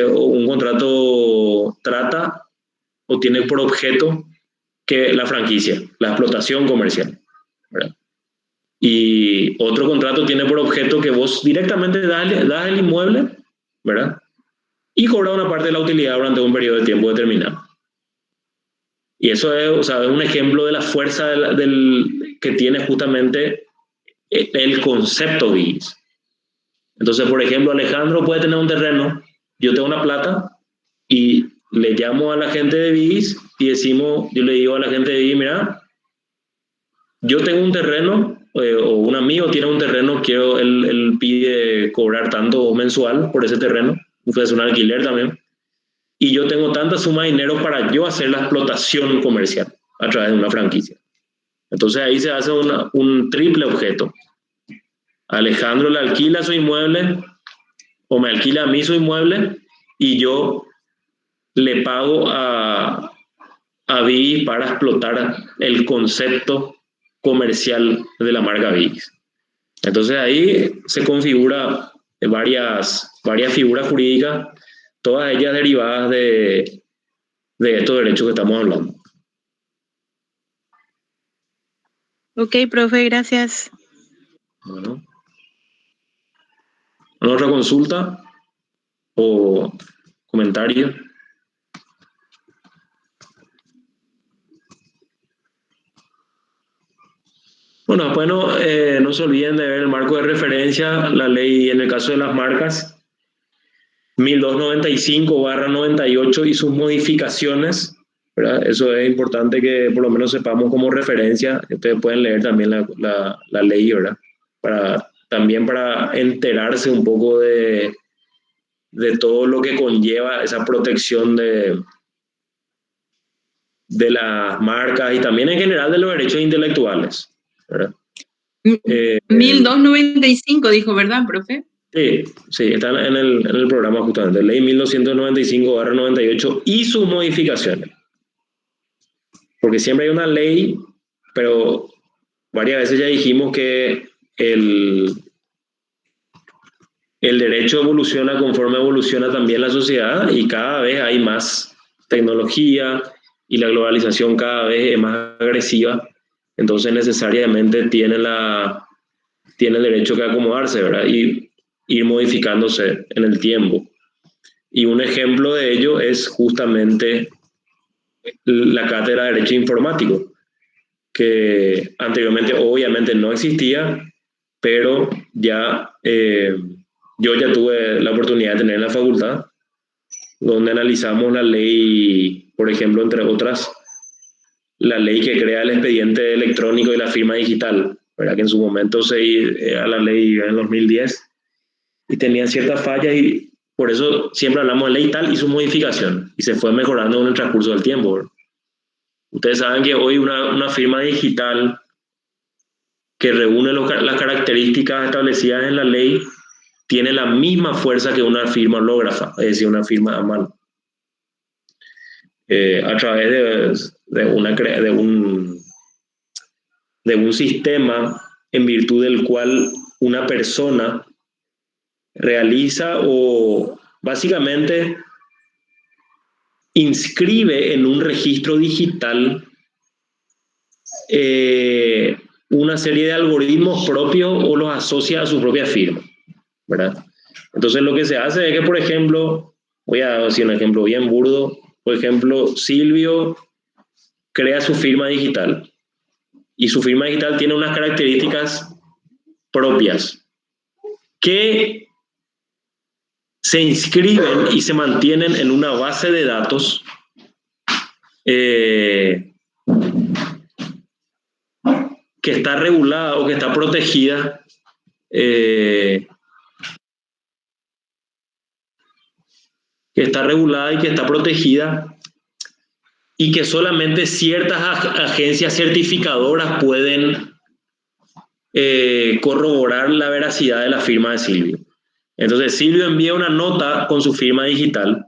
un contrato trata o tiene por objeto que la franquicia, la explotación comercial, ¿verdad? Y otro contrato tiene por objeto que vos directamente das el inmueble, ¿verdad? Y cobras una parte de la utilidad durante un periodo de tiempo determinado. Y eso es, o sea, es un ejemplo de la fuerza que tiene justamente el concepto BIS. Entonces, por ejemplo, Alejandro puede tener un terreno, yo tengo una plata y le llamo a la gente de BIS y yo le digo a la gente de BIS, mira, yo tengo un terreno o un amigo tiene un terreno, él pide cobrar tanto mensual por ese terreno, es un alquiler también, y yo tengo tanta suma de dinero para yo hacer la explotación comercial a través de una franquicia. Entonces ahí se hace un triple objeto. Alejandro le alquila su inmueble o me alquila a mí su inmueble y yo le pago a BIS para explotar el concepto comercial de la marca BIS. Entonces ahí se configura varias figuras jurídicas, todas ellas derivadas de estos derechos que estamos hablando. Ok, profe, gracias. Bueno. ¿Otra consulta o comentario? Bueno, después no se olviden de ver el marco de referencia, la ley en el caso de las marcas 1295/98 y sus modificaciones, ¿verdad? Eso es importante que por lo menos sepamos como referencia. Ustedes pueden leer también la ley, ¿verdad? También para enterarse un poco de todo lo que conlleva esa protección de las marcas y también en general de los derechos intelectuales, ¿verdad? 1295 dijo, ¿verdad, profe? Sí, está en el programa justamente, ley 1295/98 y sus modificaciones. Porque siempre hay una ley, pero varias veces ya dijimos que el derecho evoluciona conforme evoluciona también la sociedad y cada vez hay más tecnología y la globalización cada vez es más agresiva, entonces necesariamente tiene el derecho que acomodarse, ¿verdad? Y ir modificándose en el tiempo. Y un ejemplo de ello es justamente la cátedra de Derecho Informático, que anteriormente obviamente no existía, pero ya yo ya tuve la oportunidad de tener en la facultad, donde analizamos la ley, por ejemplo, entre otras, la ley que crea el expediente electrónico y la firma digital, ¿verdad? Que en su momento a la ley en 2010 y tenían ciertas fallas, y por eso siempre hablamos de ley tal y su modificación, y se fue mejorando en el transcurso del tiempo, ¿verdad? Ustedes saben que hoy una firma digital que reúne las características establecidas en la ley tiene la misma fuerza que una firma hológrafa, es decir, una firma a mano. A través de un sistema en virtud del cual una persona realiza o básicamente inscribe en un registro digital una serie de algoritmos propios o los asocia a su propia firma, ¿verdad? Entonces lo que se hace es que, por ejemplo, voy a decir un ejemplo bien burdo, por ejemplo, Silvio crea su firma digital y su firma digital tiene unas características propias que se inscriben y se mantienen en una base de datos que está regulada o que está protegida y que solamente ciertas agencias certificadoras pueden corroborar la veracidad de la firma de Silvio. Entonces Silvio envía una nota con su firma digital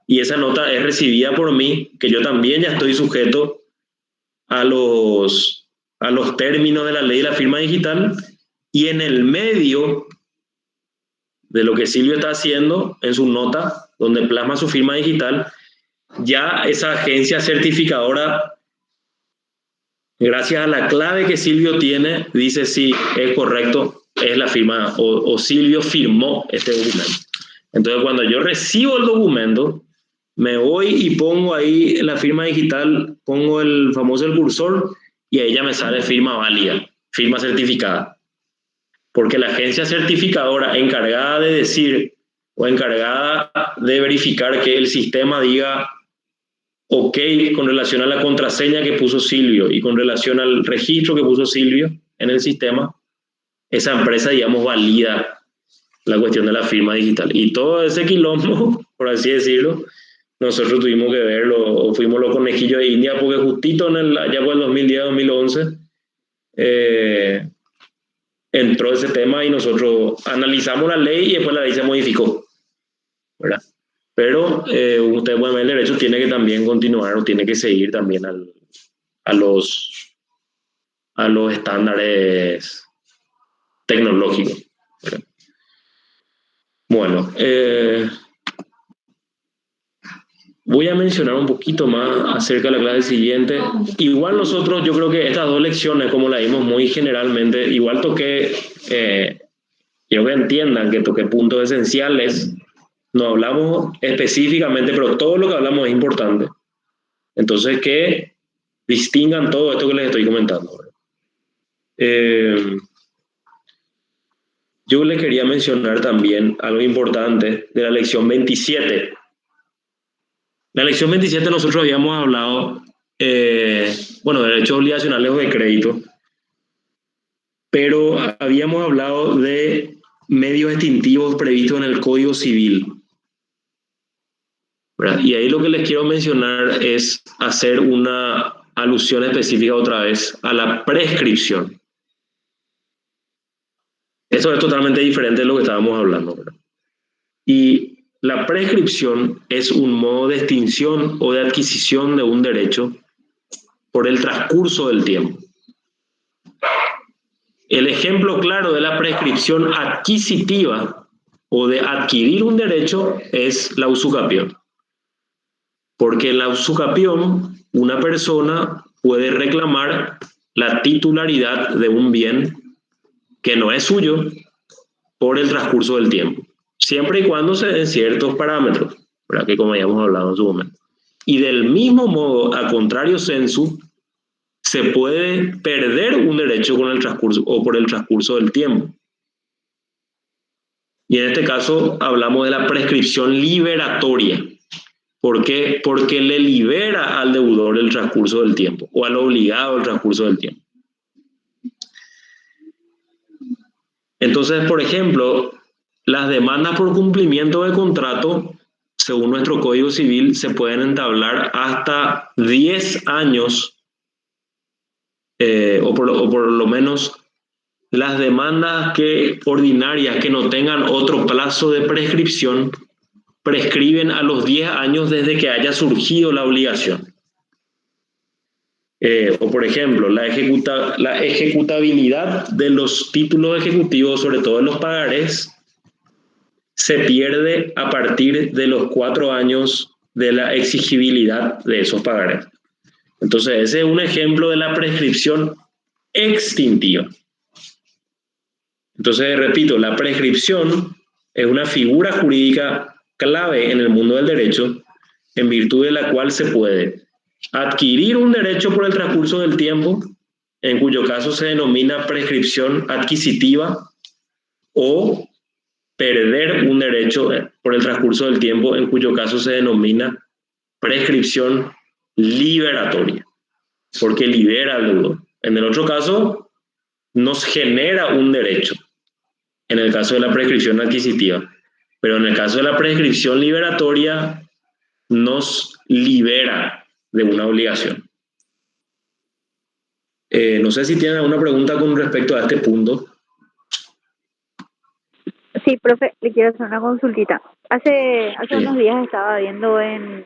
y esa nota es recibida por mí, que yo también ya estoy sujeto a los términos de la ley de la firma digital, y en el medio de lo que Silvio está haciendo en su nota, donde plasma su firma digital, ya esa agencia certificadora, gracias a la clave que Silvio tiene, dice sí, es correcto, es la firma, o Silvio firmó este documento. Entonces cuando yo recibo el documento, me voy y pongo ahí la firma digital, pongo el famoso el cursor y ahí ya me sale firma válida, firma certificada. Porque la agencia certificadora encargada de decir o encargada de verificar que el sistema diga ok con relación a la contraseña que puso Silvio y con relación al registro que puso Silvio en el sistema, esa empresa, digamos, valida la cuestión de la firma digital. Y todo ese quilombo, por así decirlo, nosotros tuvimos que verlo, o fuimos los conejillos de India, porque justito allá por el 2010-2011 entró ese tema y nosotros analizamos la ley y después la ley se modificó, ¿verdad? Pero usted puede ver, el derecho tiene que también continuar o tiene que seguir también a los estándares tecnológicos, ¿verdad? Bueno, voy a mencionar un poquito más acerca de la clase siguiente. Igual nosotros, yo creo que estas dos lecciones, como la vimos muy generalmente, igual toqué, quiero que entiendan que toqué puntos esenciales. No hablamos específicamente, pero todo lo que hablamos es importante. Entonces, que distingan todo esto que les estoy comentando. Yo les quería mencionar también algo importante de la lección 27. La lección 27 nosotros habíamos hablado, de derechos obligacionales o de crédito, pero habíamos hablado de medios extintivos previstos en el Código Civil, ¿verdad? Y ahí lo que les quiero mencionar es hacer una alusión específica otra vez a la prescripción. Esto es totalmente diferente de lo que estábamos hablando, ¿verdad? Y la prescripción es un modo de extinción o de adquisición de un derecho por el transcurso del tiempo. El ejemplo claro de la prescripción adquisitiva o de adquirir un derecho es la usucapión. Porque en la usucapión una persona puede reclamar la titularidad de un bien que no es suyo por el transcurso del tiempo, siempre y cuando se den ciertos parámetros, ¿verdad? Que como habíamos hablado en su momento. Y del mismo modo, a contrario sensu, se puede perder un derecho con el transcurso o por el transcurso del tiempo. Y en este caso hablamos de la prescripción liberatoria. ¿Por qué? Porque le libera al deudor el transcurso del tiempo o al obligado el transcurso del tiempo. Entonces, por ejemplo, las demandas por cumplimiento de contrato, según nuestro Código Civil, se pueden entablar hasta 10 años, o por lo menos las demandas ordinarias que no tengan otro plazo de prescripción, prescriben a los 10 años desde que haya surgido la obligación. O por ejemplo, la ejecutabilidad de los títulos ejecutivos, sobre todo en los pagarés, se pierde a partir de los 4 años de la exigibilidad de esos pagarés. Entonces, ese es un ejemplo de la prescripción extintiva. Entonces, repito, la prescripción es una figura jurídica clave en el mundo del derecho, en virtud de la cual se puede adquirir un derecho por el transcurso del tiempo, en cuyo caso se denomina prescripción adquisitiva, o perder un derecho por el transcurso del tiempo, en cuyo caso se denomina prescripción liberatoria, porque libera al deudor. En el otro caso, nos genera un derecho, en el caso de la prescripción adquisitiva, pero en el caso de la prescripción liberatoria, nos libera de una obligación. No sé si tienen alguna pregunta con respecto a este punto. Sí, profe, le quiero hacer una consultita. Hace unos días estaba viendo en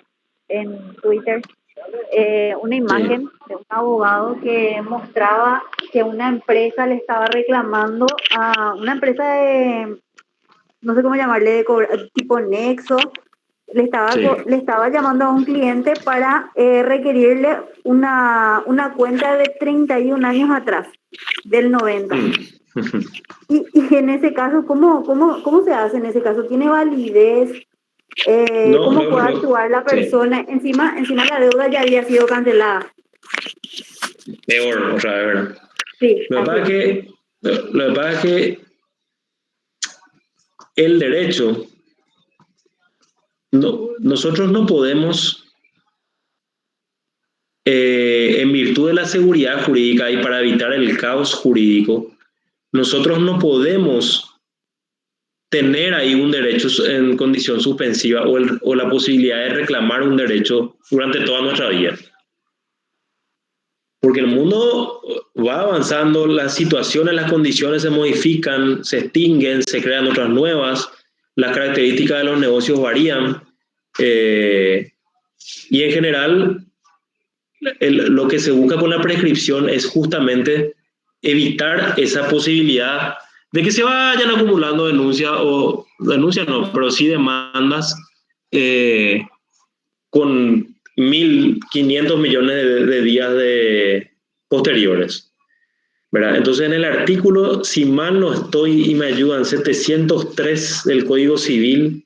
Twitter una imagen de un abogado que mostraba que una empresa le estaba reclamando a una empresa de, no sé cómo llamarle, tipo Nexo, le estaba llamando a un cliente para requerirle una cuenta de 31 años atrás, del 90. Y en ese caso, ¿cómo se hace en ese caso? ¿Tiene validez? ¿Cómo puede actuar la persona? Sí. Encima la deuda ya había sido cancelada. Peor, otra vez, ¿verdad? Sí. Lo que pasa es que el derecho, nosotros no podemos, en virtud de la seguridad jurídica y para evitar el caos jurídico, nosotros no podemos tener ahí un derecho en condición suspensiva o la posibilidad de reclamar un derecho durante toda nuestra vida. Porque el mundo va avanzando, las situaciones, las condiciones se modifican, se extinguen, se crean otras nuevas, las características de los negocios varían, y en general lo que se busca con la prescripción es justamente evitar esa posibilidad de que se vayan acumulando denuncias no, pero sí demandas con 1.500 millones de días posteriores, ¿verdad? Entonces en el artículo, si mal no estoy y me ayudan, 703 del Código Civil,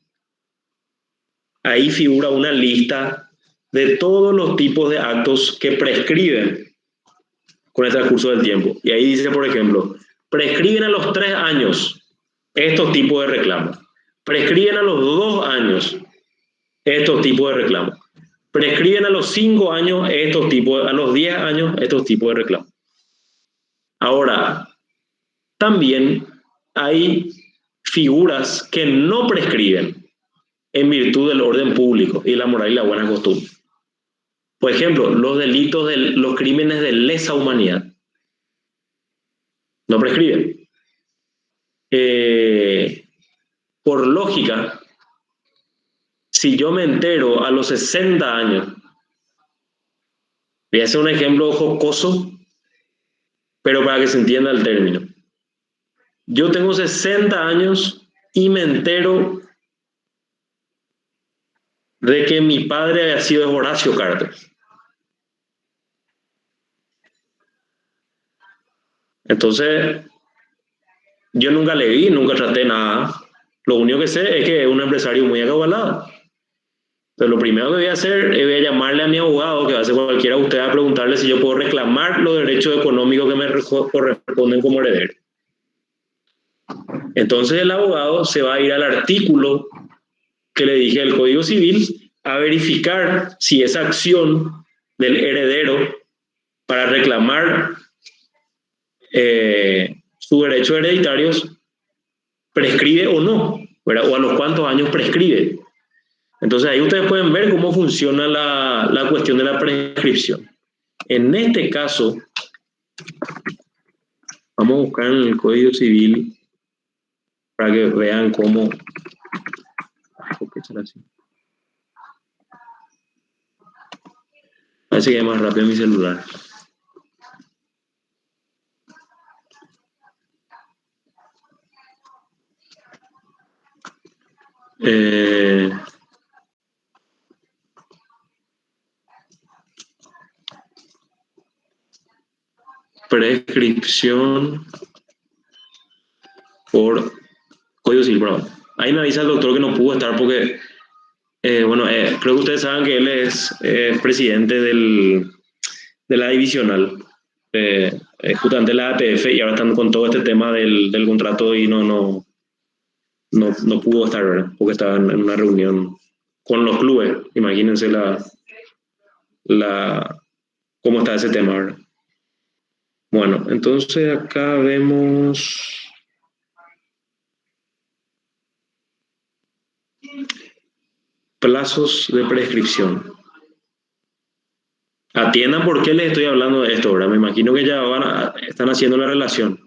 ahí figura una lista de todos los tipos de actos que prescriben con el transcurso del tiempo. Y ahí dice, por ejemplo, prescriben a los 3 años estos tipos de reclamos. Prescriben a los 2 años estos tipos de reclamos. Prescriben a los 5 años a los 10 años estos tipos de reclamos. Ahora, también hay figuras que no prescriben en virtud del orden público y la moral y la buena costumbre. Por ejemplo, los crímenes de lesa humanidad no prescriben. Por lógica, si yo me entero a los 60 años, voy a hacer un ejemplo jocoso, pero para que se entienda el término. Yo tengo 60 años y me entero de que mi padre había sido Horacio Carter. Entonces, yo nunca le vi, nunca traté nada. Lo único que sé es que es un empresario muy acabalado. Entonces, lo primero que voy a hacer es voy a llamarle a mi abogado, que va a ser cualquiera de ustedes, a preguntarle si yo puedo reclamar los derechos económicos que me corresponden como heredero. Entonces el abogado se va a ir al artículo que le dije del Código Civil a verificar si esa acción del heredero para reclamar sus derechos hereditarios prescribe o no, ¿verdad? O a los cuántos años prescribe. Entonces ahí ustedes pueden ver cómo funciona la cuestión de la prescripción. En este caso, vamos a buscar en el Código Civil para que vean cómo... ¿Por qué será así? Parece que es más rápido mi celular. Prescripción por Código Civil, perdón. Ahí me avisa el doctor que no pudo estar porque, creo que ustedes saben que él es presidente de la divisional, justamente la APF, y ahora están con todo este tema del contrato y no pudo estar, ¿verdad? Porque estaba en una reunión con los clubes. Imagínense cómo está ese tema, ¿verdad? Bueno, entonces acá vemos plazos de prescripción. Atiendan por qué les estoy hablando de esto, ¿verdad? Me imagino que ya están haciendo la relación.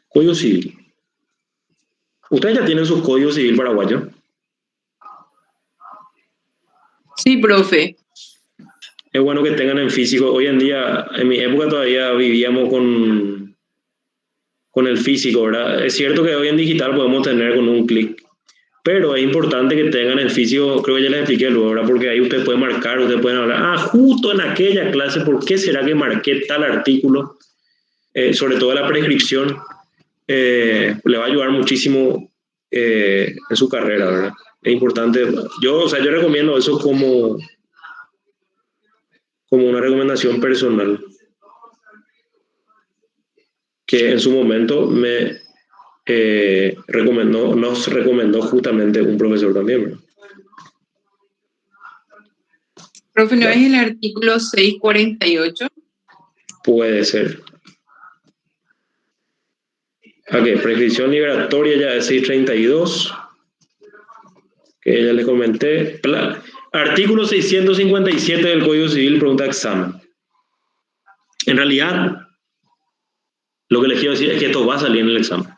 Código Civil. ¿Ustedes ya tienen sus códigos civil paraguayos? Sí, profe. Es bueno que tengan en físico. Hoy en día, en mi época todavía vivíamos con el físico, ¿verdad? Es cierto que hoy en digital podemos tener con un clic, pero es importante que tengan el físico. Creo que ya les expliqué luego, ¿verdad? Porque ahí ustedes pueden marcar, ustedes pueden hablar, justo en aquella clase, ¿por qué será que marqué tal artículo? Sobre todo la prescripción, le va a ayudar muchísimo en su carrera, ¿verdad? Es importante. Yo recomiendo eso como una recomendación personal que en su momento nos recomendó justamente un profesor también, ¿verdad? Profe, ¿no es el artículo 648? Puede ser. Ok, prescripción liberatoria ya es 632, que ya les comenté. Artículo 657 del Código Civil, pregunta examen. En realidad, lo que les quiero decir es que esto va a salir en el examen.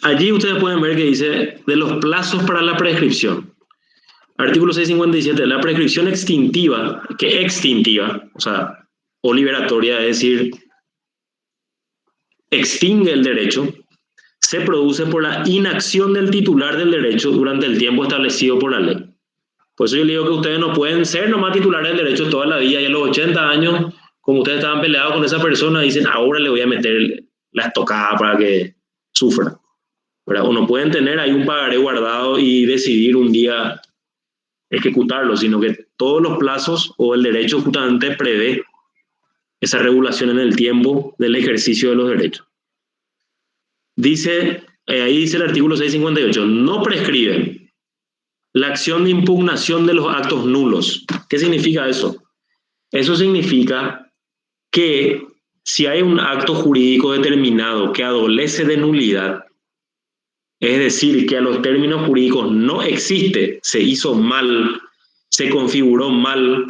Allí ustedes pueden ver que dice de los plazos para la prescripción. Artículo 657, la prescripción extintiva, o liberatoria, es decir, extingue el derecho, se produce por la inacción del titular del derecho durante el tiempo establecido por la ley. Por eso yo le digo que ustedes no pueden ser nomás titulares del derecho toda la vida, y a los 80 años, como ustedes estaban peleados con esa persona, dicen, ahora le voy a meter la estocada para que sufra, ¿verdad? O no pueden tener ahí un pagaré guardado y decidir un día ejecutarlo, sino que todos los plazos o el derecho justamente prevé esa regulación en el tiempo del ejercicio de los derechos. Ahí dice el artículo 658, no prescriben la acción de impugnación de los actos nulos. ¿Qué significa eso? Eso significa que si hay un acto jurídico determinado que adolece de nulidad, es decir, que a los términos jurídicos no existe, se hizo mal, se configuró mal,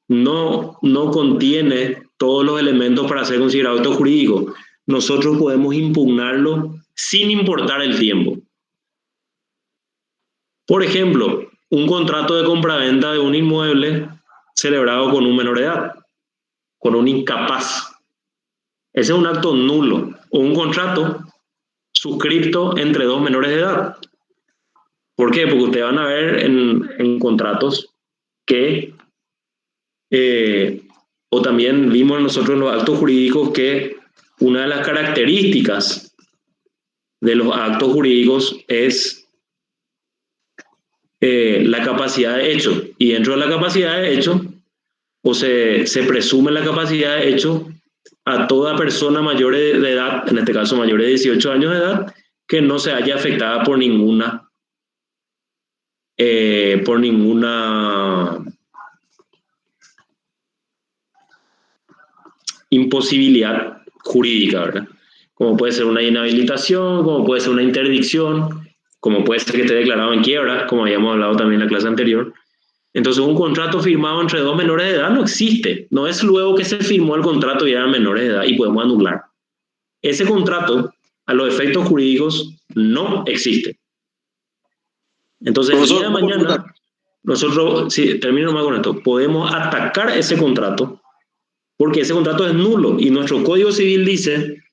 no contiene todos los elementos para ser considerado acto jurídico, nosotros podemos impugnarlo sin importar el tiempo. Por ejemplo, un contrato de compraventa de un inmueble celebrado con un menor de edad, con un incapaz. Ese es un acto nulo. O un contrato suscripto entre dos menores de edad. ¿Por qué? Porque ustedes van a ver en contratos que, o también vimos nosotros en los actos jurídicos que una de las características de los actos jurídicos es la capacidad de hecho. Y dentro de la capacidad de hecho, o se presume la capacidad de hecho a toda persona mayor de edad, en este caso mayor de 18 años de edad, que no se haya afectada por ninguna imposibilidad jurídica, ¿verdad? Como puede ser una inhabilitación, como puede ser una interdicción, como puede ser que esté declarado en quiebra, como habíamos hablado también en la clase anterior. Entonces, un contrato firmado entre dos menores de edad no existe. No es luego que se firmó el contrato y eran menores de edad y podemos anular. Ese contrato, a los efectos jurídicos, no existe. Entonces, el día de mañana, nosotros, si termino más con esto, podemos atacar ese contrato porque ese contrato es nulo y nuestro Código Civil dice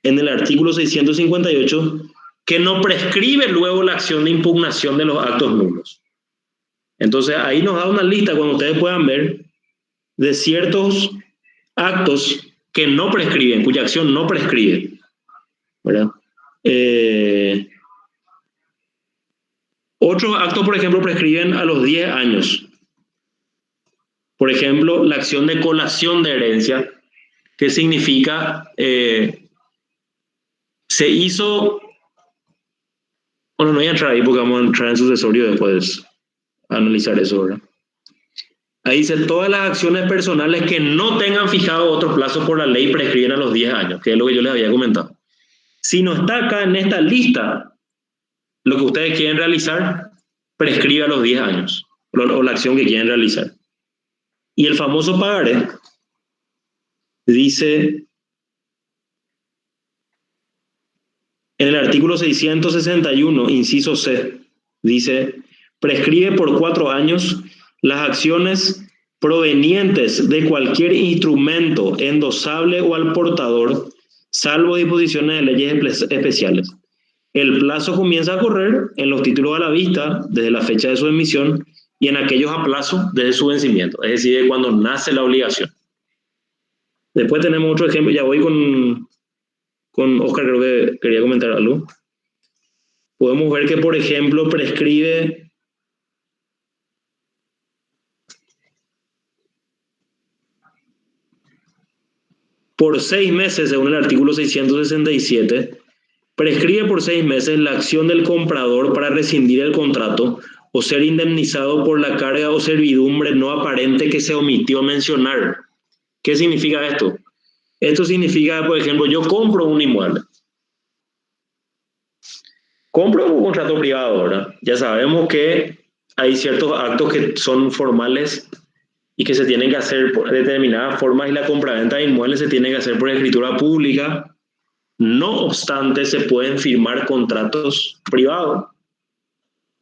en el artículo 658 que no prescribe luego la acción de impugnación de los actos nulos. Entonces ahí nos da una lista, cuando ustedes puedan ver, de ciertos actos que no prescriben, cuya acción no prescribe, ¿verdad? Otros actos, por ejemplo, prescriben a los 10 años. Por ejemplo, la acción de colación de herencia, que significa, se hizo, bueno, no voy a entrar ahí porque vamos a entrar en sucesorio después, a analizar eso, ¿verdad? Ahí dice, todas las acciones personales que no tengan fijado otro plazo por la ley prescriben a los 10 años, que es lo que yo les había comentado. Si no está acá en esta lista, lo que ustedes quieren realizar, prescribe a los 10 años, o la acción que quieren realizar. Y el famoso pagaré dice en el artículo 661, inciso C, dice, prescribe por 4 años las acciones provenientes de cualquier instrumento endosable o al portador, salvo disposiciones de leyes especiales. El plazo comienza a correr en los títulos a la vista desde la fecha de su emisión y en aquellos a plazo desde su vencimiento, es decir, de cuando nace la obligación. Después tenemos otro ejemplo, ya voy con Oscar, creo que quería comentar algo. Podemos ver que, por ejemplo, prescribe por 6 meses, según el artículo 667, prescribe por 6 meses la acción del comprador para rescindir el contrato o ser indemnizado por la carga o servidumbre no aparente que se omitió mencionar. ¿Qué significa esto? Esto significa, por ejemplo, yo compro un inmueble. Compro un contrato privado, ¿verdad? Ya sabemos que hay ciertos actos que son formales y que se tienen que hacer por determinadas formas y la compraventa de inmuebles se tiene que hacer por escritura pública. No obstante, se pueden firmar contratos privados,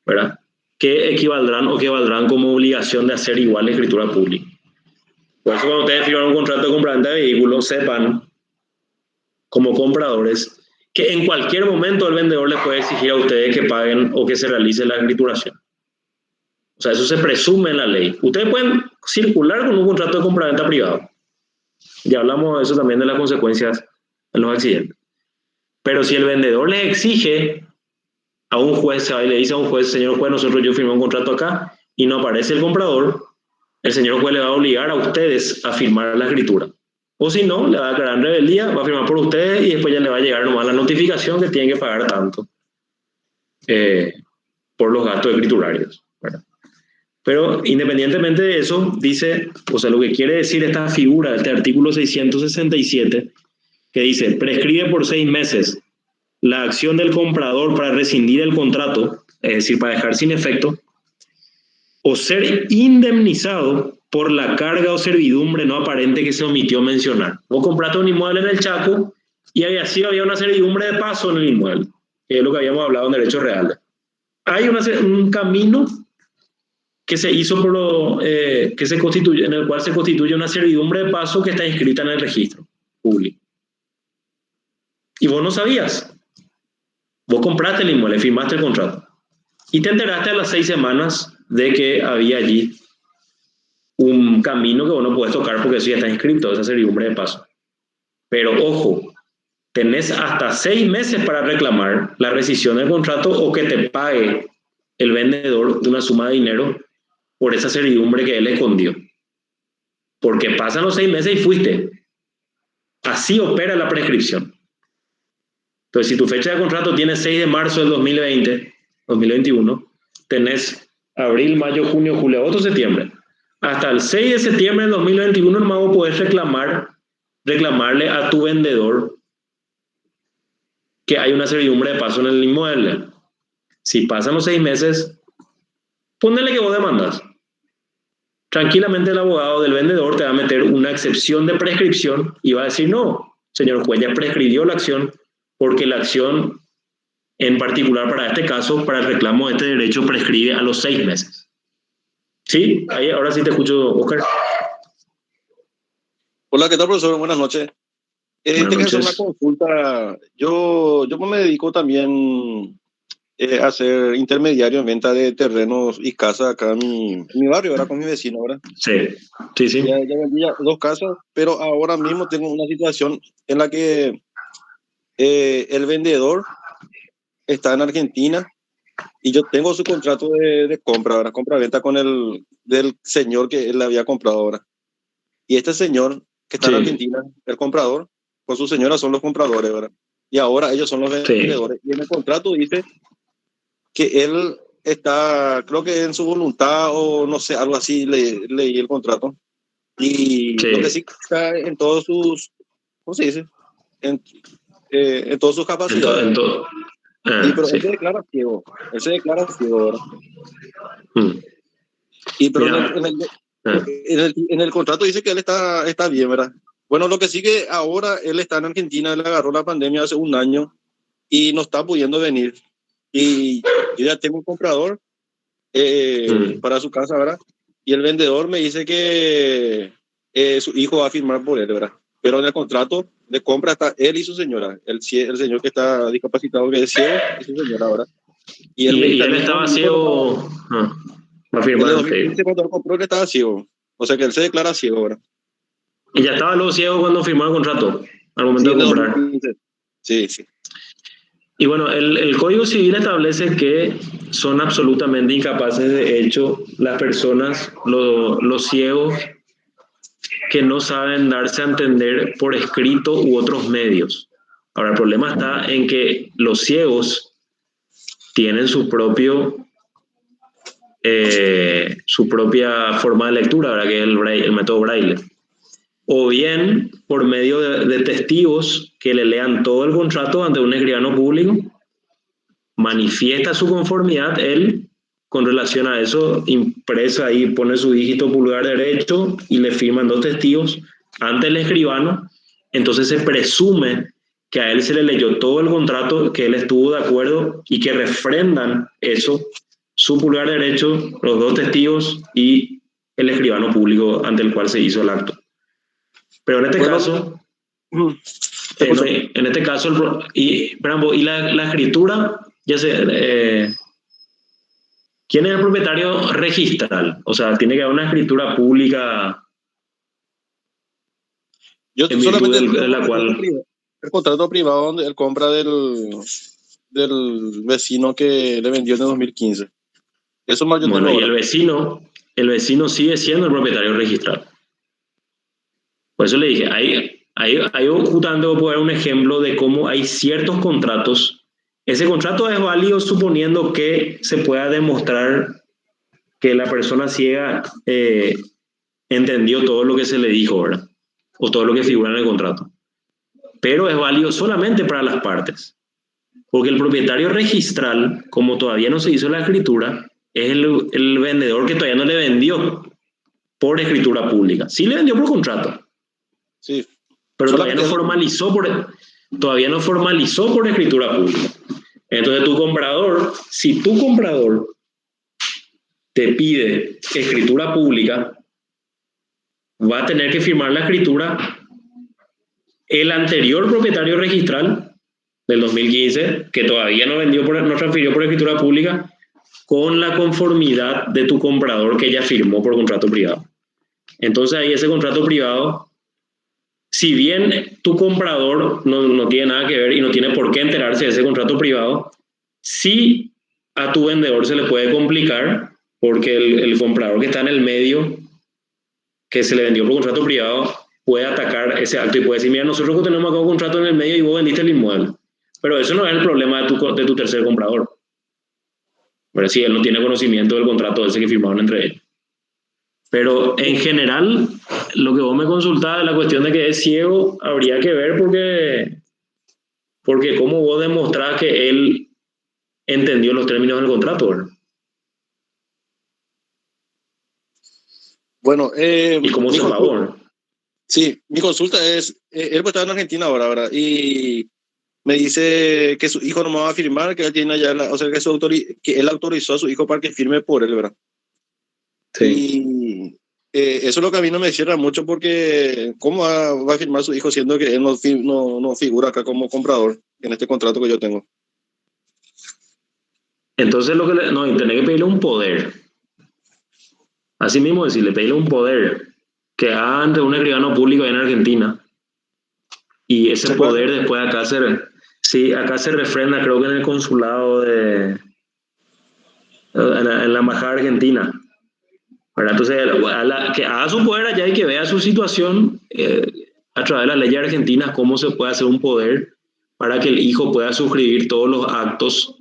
¿verdad? Que equivaldrán o que valdrán como obligación de hacer igual la escritura pública. Por eso cuando ustedes firman un contrato de compraventa de vehículos, sepan, como compradores, que en cualquier momento el vendedor les puede exigir a ustedes que paguen o que se realice la escrituración. O sea, eso se presume en la ley. Ustedes pueden circular con un contrato de compraventa privado. Ya hablamos de eso también, de las consecuencias en los accidentes. Pero si el vendedor les exige a un juez, y le dice a un juez, señor juez, nosotros yo firmé un contrato acá y no aparece el comprador, el señor juez le va a obligar a ustedes a firmar la escritura. O si no, le va a declarar en rebeldía, va a firmar por ustedes y después ya le va a llegar nomás la notificación que tienen que pagar tanto por los gastos escriturarios, ¿verdad? Pero independientemente de eso, dice, o sea, lo que quiere decir esta figura, este artículo 667, que dice, prescribe por 6 meses la acción del comprador para rescindir el contrato, es decir, para dejar sin efecto, o ser indemnizado por la carga o servidumbre no aparente que se omitió mencionar. Vos compraste un inmueble en el Chaco y así había una servidumbre de paso en el inmueble, que es lo que habíamos hablado en derechos reales. Hay un camino que se hizo que se constituye, en el cual se constituye una servidumbre de paso que está inscrita en el registro público. y vos no sabías. Vos compraste el inmueble, firmaste el contrato y te enteraste a las 6 semanas de que había allí un camino que vos no puedes tocar porque eso ya está inscrito, esa servidumbre de paso. Pero ojo, tenés hasta 6 meses para reclamar la rescisión del contrato o que te pague el vendedor de una suma de dinero por esa servidumbre que él escondió. Porque pasan los 6 meses y fuiste. Así opera la prescripción. Entonces, si tu fecha de contrato tiene 6 de marzo del 2021, tenés abril, mayo, junio, julio, agosto, septiembre. Hasta el 6 de septiembre del 2021, hermano, podés reclamarle a tu vendedor que hay una servidumbre de paso en el inmueble. Si pasan los 6 meses, ponele que vos demandas. Tranquilamente el abogado del vendedor te va a meter una excepción de prescripción y va a decir, no, señor juez, ya prescribió la acción porque la acción, en particular para este caso, para el reclamo de este derecho, prescribe a los 6 meses. ¿Sí? Ahí, ahora sí te escucho, Oscar. Hola, ¿qué tal, profesor? Buenas noches. Buenas Tengo que hacer una noches. consulta. Yo me dedico también a ser intermediario en venta de terrenos y casas acá en mi barrio, ahora con mi vecino, ahora. Sí, sí, sí. Ya vendí 2 casas, pero ahora mismo tengo una situación en la que el vendedor está en Argentina y yo tengo su contrato de compra, ahora compra-venta con del señor que él le había comprado ahora. Y este señor que está en Sí. Argentina, el comprador, con su señora son los compradores, ¿verdad? Y ahora ellos son los Sí. vendedores. Y en el contrato dice que él está, creo que en su voluntad o no sé, algo así, leí el contrato. Y Sí. lo que sí está en todos sus, ¿cómo se dice? En todas sus capacidades. Sí, pero sí. él se declara ciego. Él se declara ciego, ¿verdad? Mm. Y pero Mira, en el contrato dice que él está bien, ¿verdad? Bueno, lo que sí que ahora él está en Argentina, él agarró la pandemia hace 1 año y no está pudiendo venir. Y yo ya tengo un comprador para su casa, ¿verdad? Y el vendedor me dice que su hijo va a firmar por él, ¿verdad? Pero en el contrato de compra está él y su señora, el señor que está discapacitado, que es ciego, y su señora, ¿verdad? Y él me dice, él estaba ciego. Va a firmar. desde 2015 cuando lo compró, él estaba ciego. O sea que él se declara ciego, ¿verdad? Y ya estaba luego ciego cuando firmó el contrato, al momento Sí, de en el comprar. 2015. Sí, sí. Y bueno, el Código Civil establece que son absolutamente incapaces, de hecho, las personas, los ciegos, que no saben darse a entender por escrito u otros medios. Ahora, el problema está en que los ciegos tienen su propia forma de lectura, ¿verdad? Que es el método Braille. O bien por medio de testigos que le lean todo el contrato ante un escribano público, manifiesta su conformidad él con relación a eso, impresa ahí, pone su dígito pulgar derecho y le firman 2 testigos ante el escribano. Entonces se presume que a él se le leyó todo el contrato, que él estuvo de acuerdo y que refrendan eso, su pulgar derecho, los 2 testigos y el escribano público ante el cual se hizo el acto. Pero en este caso, en este caso, y la escritura, ya sé, ¿quién es el propietario registral? O sea, tiene que haber una escritura pública. Yo en solamente de la cual el contrato privado donde él compra del vecino que le vendió en el 2015. Eso más yo bueno, tengo y ahora. el vecino sigue siendo el propietario registrado. Por eso le dije, ahí justamente voy a poner un ejemplo de cómo hay ciertos contratos. Ese contrato es válido suponiendo que se pueda demostrar que la persona ciega entendió todo lo que se le dijo, ¿verdad? O todo lo que figura en el contrato. Pero es válido solamente para las partes. Porque el propietario registral, como todavía no se hizo la escritura, es el vendedor que todavía no le vendió por escritura pública. Sí le vendió por contrato. Sí. Pero todavía no formalizó por escritura pública. Entonces si tu comprador te pide escritura pública, va a tener que firmar la escritura el anterior propietario registral del 2015, que todavía no transfirió por escritura pública, con la conformidad de tu comprador que ya firmó por contrato privado. Entonces ahí ese contrato privado, si bien tu comprador no tiene nada que ver y no tiene por qué enterarse de ese contrato privado, sí a tu vendedor se le puede complicar porque el comprador que está en el medio, que se le vendió por contrato privado, puede atacar ese acto y puede decir, mira, nosotros tenemos acá un contrato en el medio y vos vendiste el inmueble. Pero eso no es el problema de tu tercer comprador. Pero si él no tiene conocimiento del contrato ese que firmaron entre ellos. Pero en general, lo que vos me consultabas, la cuestión de que es ciego, habría que ver porque cómo vos demostrás que él entendió los términos del contrato, ¿verdad? Bueno, ¿Y cómo se pagó, ¿verdad? Sí, mi consulta es, él está en Argentina ahora, ¿verdad? Y me dice que su hijo no me va a firmar, que él tiene allá, o sea, que él autorizó a su hijo para que firme por él, ¿verdad? Sí. Y eso es lo que a mí no me cierra mucho porque ¿cómo va a firmar su hijo siendo que él no figura acá como comprador en este contrato que yo tengo? Entonces y tenés que pedirle un poder. Así mismo decirle, pedirle un poder que haga ante un escribano público en Argentina. Y ese poder después acá se refrenda, creo que en el consulado en la embajada argentina. ¿Verdad? Entonces, que haga su poder allá y que vea su situación a través de las leyes argentinas, cómo se puede hacer un poder para que el hijo pueda suscribir todos los actos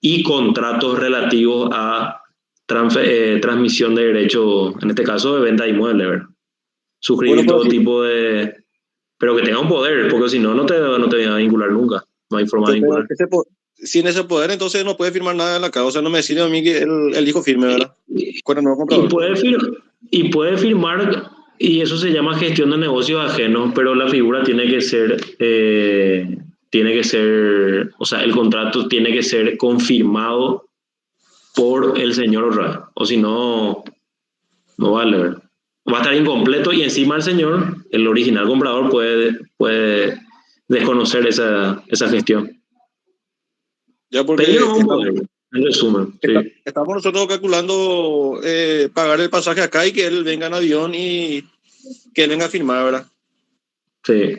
y contratos relativos a transmisión de derechos, en este caso de venta de inmuebles, ¿verdad? Suscribir todo tipo de... Pero que tenga un poder, porque si no, no te va a vincular nunca. No hay forma de vincular. Sin ese poder, entonces no puede firmar nada en la causa. No me sirve a mí que el hijo firme, ¿verdad? Con el nuevo comprador. Y puede firmar, y eso se llama gestión de negocios ajenos, pero la figura tiene que ser, o sea, el contrato tiene que ser confirmado por el señor Orra, o si no, no vale, ¿verdad? Va a estar incompleto y encima el señor, el original comprador, puede desconocer esa gestión. Ya porque en resumen, sí. Estamos nosotros calculando pagar el pasaje acá y que él venga en avión y que él venga a firmar, ¿verdad? Sí.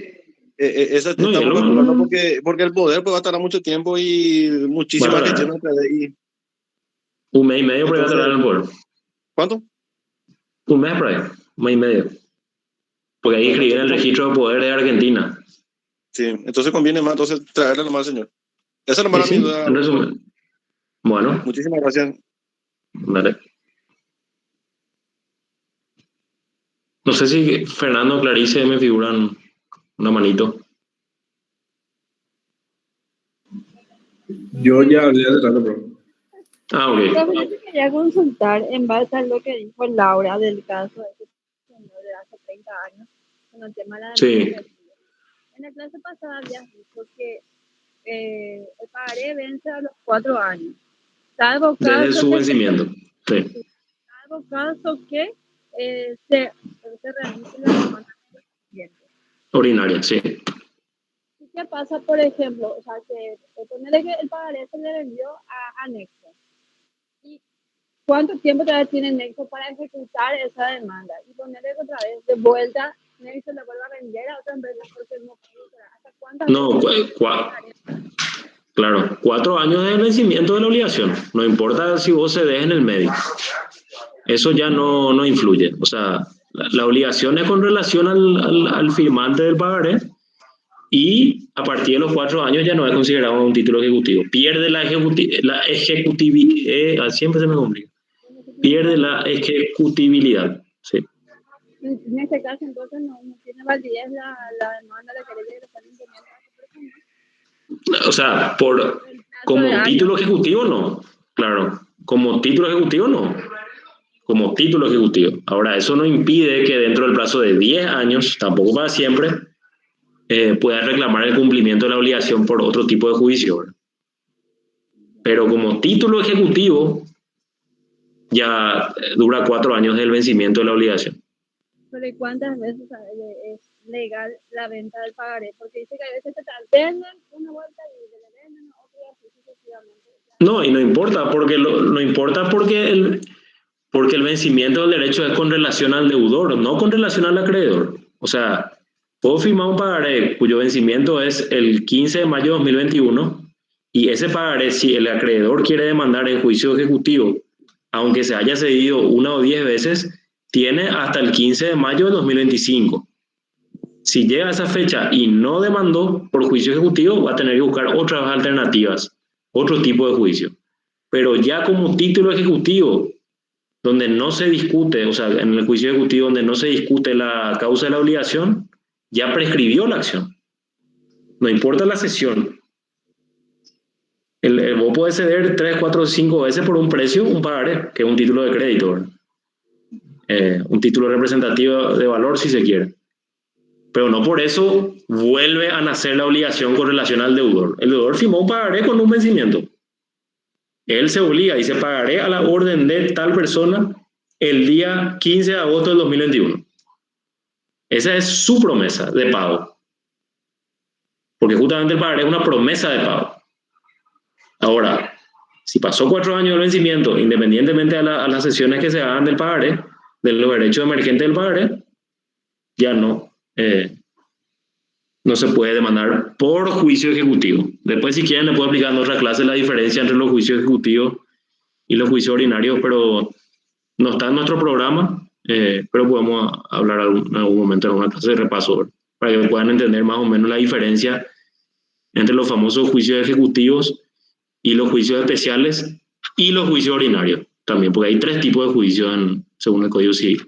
Eso estamos calculando porque el poder pues, va a tardar mucho tiempo y muchísimas gestiones. Un mes y medio para tardar el poder. ¿Cuánto? Un mes por ahí, un mes y medio. Porque ahí escribí en el registro de poder de Argentina. Sí, entonces conviene más traerle nomás al señor. Esa es nomás mi duda. En resumen. Bueno. Muchísimas gracias. Vale. No sé si Fernando o Clarice me figuran una manito. Yo ya hablé de rato, bro. Ok. Yo quería consultar en base a lo que dijo Laura del caso de ese señor de hace 30 años con el tema de la denuncia. Sí. En el clase pasada habías dicho que el pagaré vence a los 4 años. Salvo caso desde su vencimiento. Sí. Salvo caso que se realice la demanda ordinaria, sí. ¿Qué pasa, por ejemplo? O sea, que ponerle que el pagaré se le vendió a Nexo. ¿Y cuánto tiempo todavía tiene Nexo para ejecutar esa demanda? Y ponerle otra vez de vuelta, Nexo le vuelve a vender a otra empresa porque no puede. ¿Hasta cuántas veces? Claro, 4 años de vencimiento de la obligación. No importa si vos cedes en el medio. Eso ya no influye. O sea, la obligación es con relación al firmante del pagaré. Y a partir de los 4 años ya no es considerado un título ejecutivo. Pierde la ejecutividad. Siempre se me complica. Pierde la ejecutibilidad. Sí. En este caso, entonces, no tiene validez la demanda de querer que están imponiendo a esa persona. O sea, como título ejecutivo, no. Claro. Como título ejecutivo, no. Como título ejecutivo. Ahora, eso no impide que dentro del plazo de 10 años, tampoco para siempre, pueda reclamar el cumplimiento de la obligación por otro tipo de juicio, ¿verdad? Pero como título ejecutivo ya dura 4 años del vencimiento de la obligación. Pero ¿y cuántas veces es legal la venta del pagaré? Porque dice que a veces te venden una vuelta y No, y no importa, porque no importa porque el vencimiento del derecho es con relación al deudor, no con relación al acreedor. O sea, puedo firmar un pagaré cuyo vencimiento es el 15 de mayo de 2021 y ese pagaré, si el acreedor quiere demandar en juicio ejecutivo, aunque se haya cedido 1 o 10 veces, tiene hasta el 15 de mayo de 2025. Si llega a esa fecha y no demandó por juicio ejecutivo, va a tener que buscar otras alternativas, otro tipo de juicio. Pero ya como título ejecutivo, donde no se discute, o sea, en el juicio ejecutivo donde no se discute la causa de la obligación, ya prescribió la acción. No importa la cesión. Vos podés ceder 3, 4, 5 veces por un precio, un pagaré, que es un título de crédito, un título representativo de valor, si se quiere. Pero no por eso vuelve a nacer la obligación con relación al deudor. El deudor firmó un pagaré con un vencimiento. Él se obliga y se pagaré a la orden de tal persona el día 15 de agosto del 2021. Esa es su promesa de pago. Porque justamente el pagaré es una promesa de pago. Ahora, si pasó 4 años del vencimiento, independientemente a las sesiones que se hagan del pagaré, de los derechos emergentes del pagaré, ya no se puede demandar por juicio ejecutivo. Después, si quieren, le puedo explicar en otra clase la diferencia entre los juicios ejecutivos y los juicios ordinarios, pero no está en nuestro programa, pero podemos hablar en algún momento en una clase de repaso, para que puedan entender más o menos la diferencia entre los famosos juicios ejecutivos y los juicios especiales y los juicios ordinarios también, porque hay 3 tipos de juicios según el Código Civil.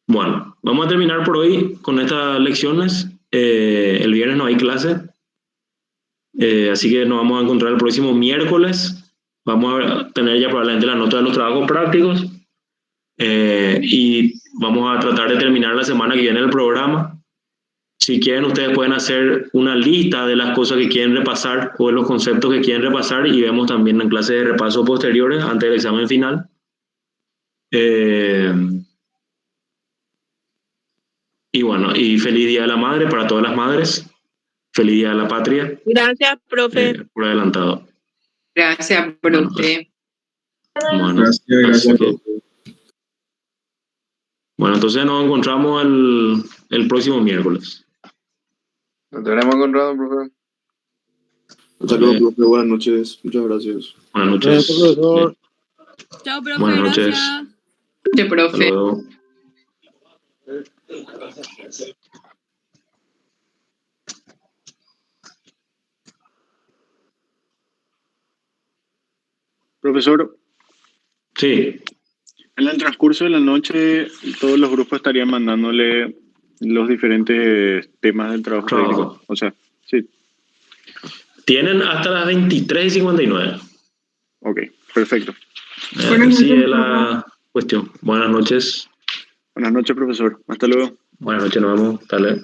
Bueno, vamos a terminar por hoy con estas lecciones. El viernes no hay clase, así que nos vamos a encontrar el próximo miércoles. Vamos a tener ya probablemente la nota de los trabajos prácticos y vamos a tratar de terminar la semana que viene el programa. Si quieren, ustedes pueden hacer una lista de las cosas que quieren repasar o de los conceptos que quieren repasar y vemos también en clases de repaso posteriores antes del examen final. Y bueno, y feliz Día de la Madre para todas las madres. Feliz Día de la Patria. Gracias, profe. Por adelantado. Gracias, profe. Bueno, Gracias, profe. Bueno, entonces nos encontramos el próximo miércoles. Nos tenemos encontrado, profe. Hasta luego, profe. Buenas noches. Muchas gracias. Buenas noches. profesor. Chao, profe. Buenas noches. Gracias. Sí, profe. Hasta luego. Profesor, Sí, en el transcurso de la noche, todos los grupos estarían mandándole los diferentes temas del trabajo técnico. O sea, sí. tienen hasta las 23:59. Ok, perfecto. Así es la cuestión. Buenas noches. Buenas noches, profesor. Hasta luego. Buenas noches, nos vemos. Hasta luego.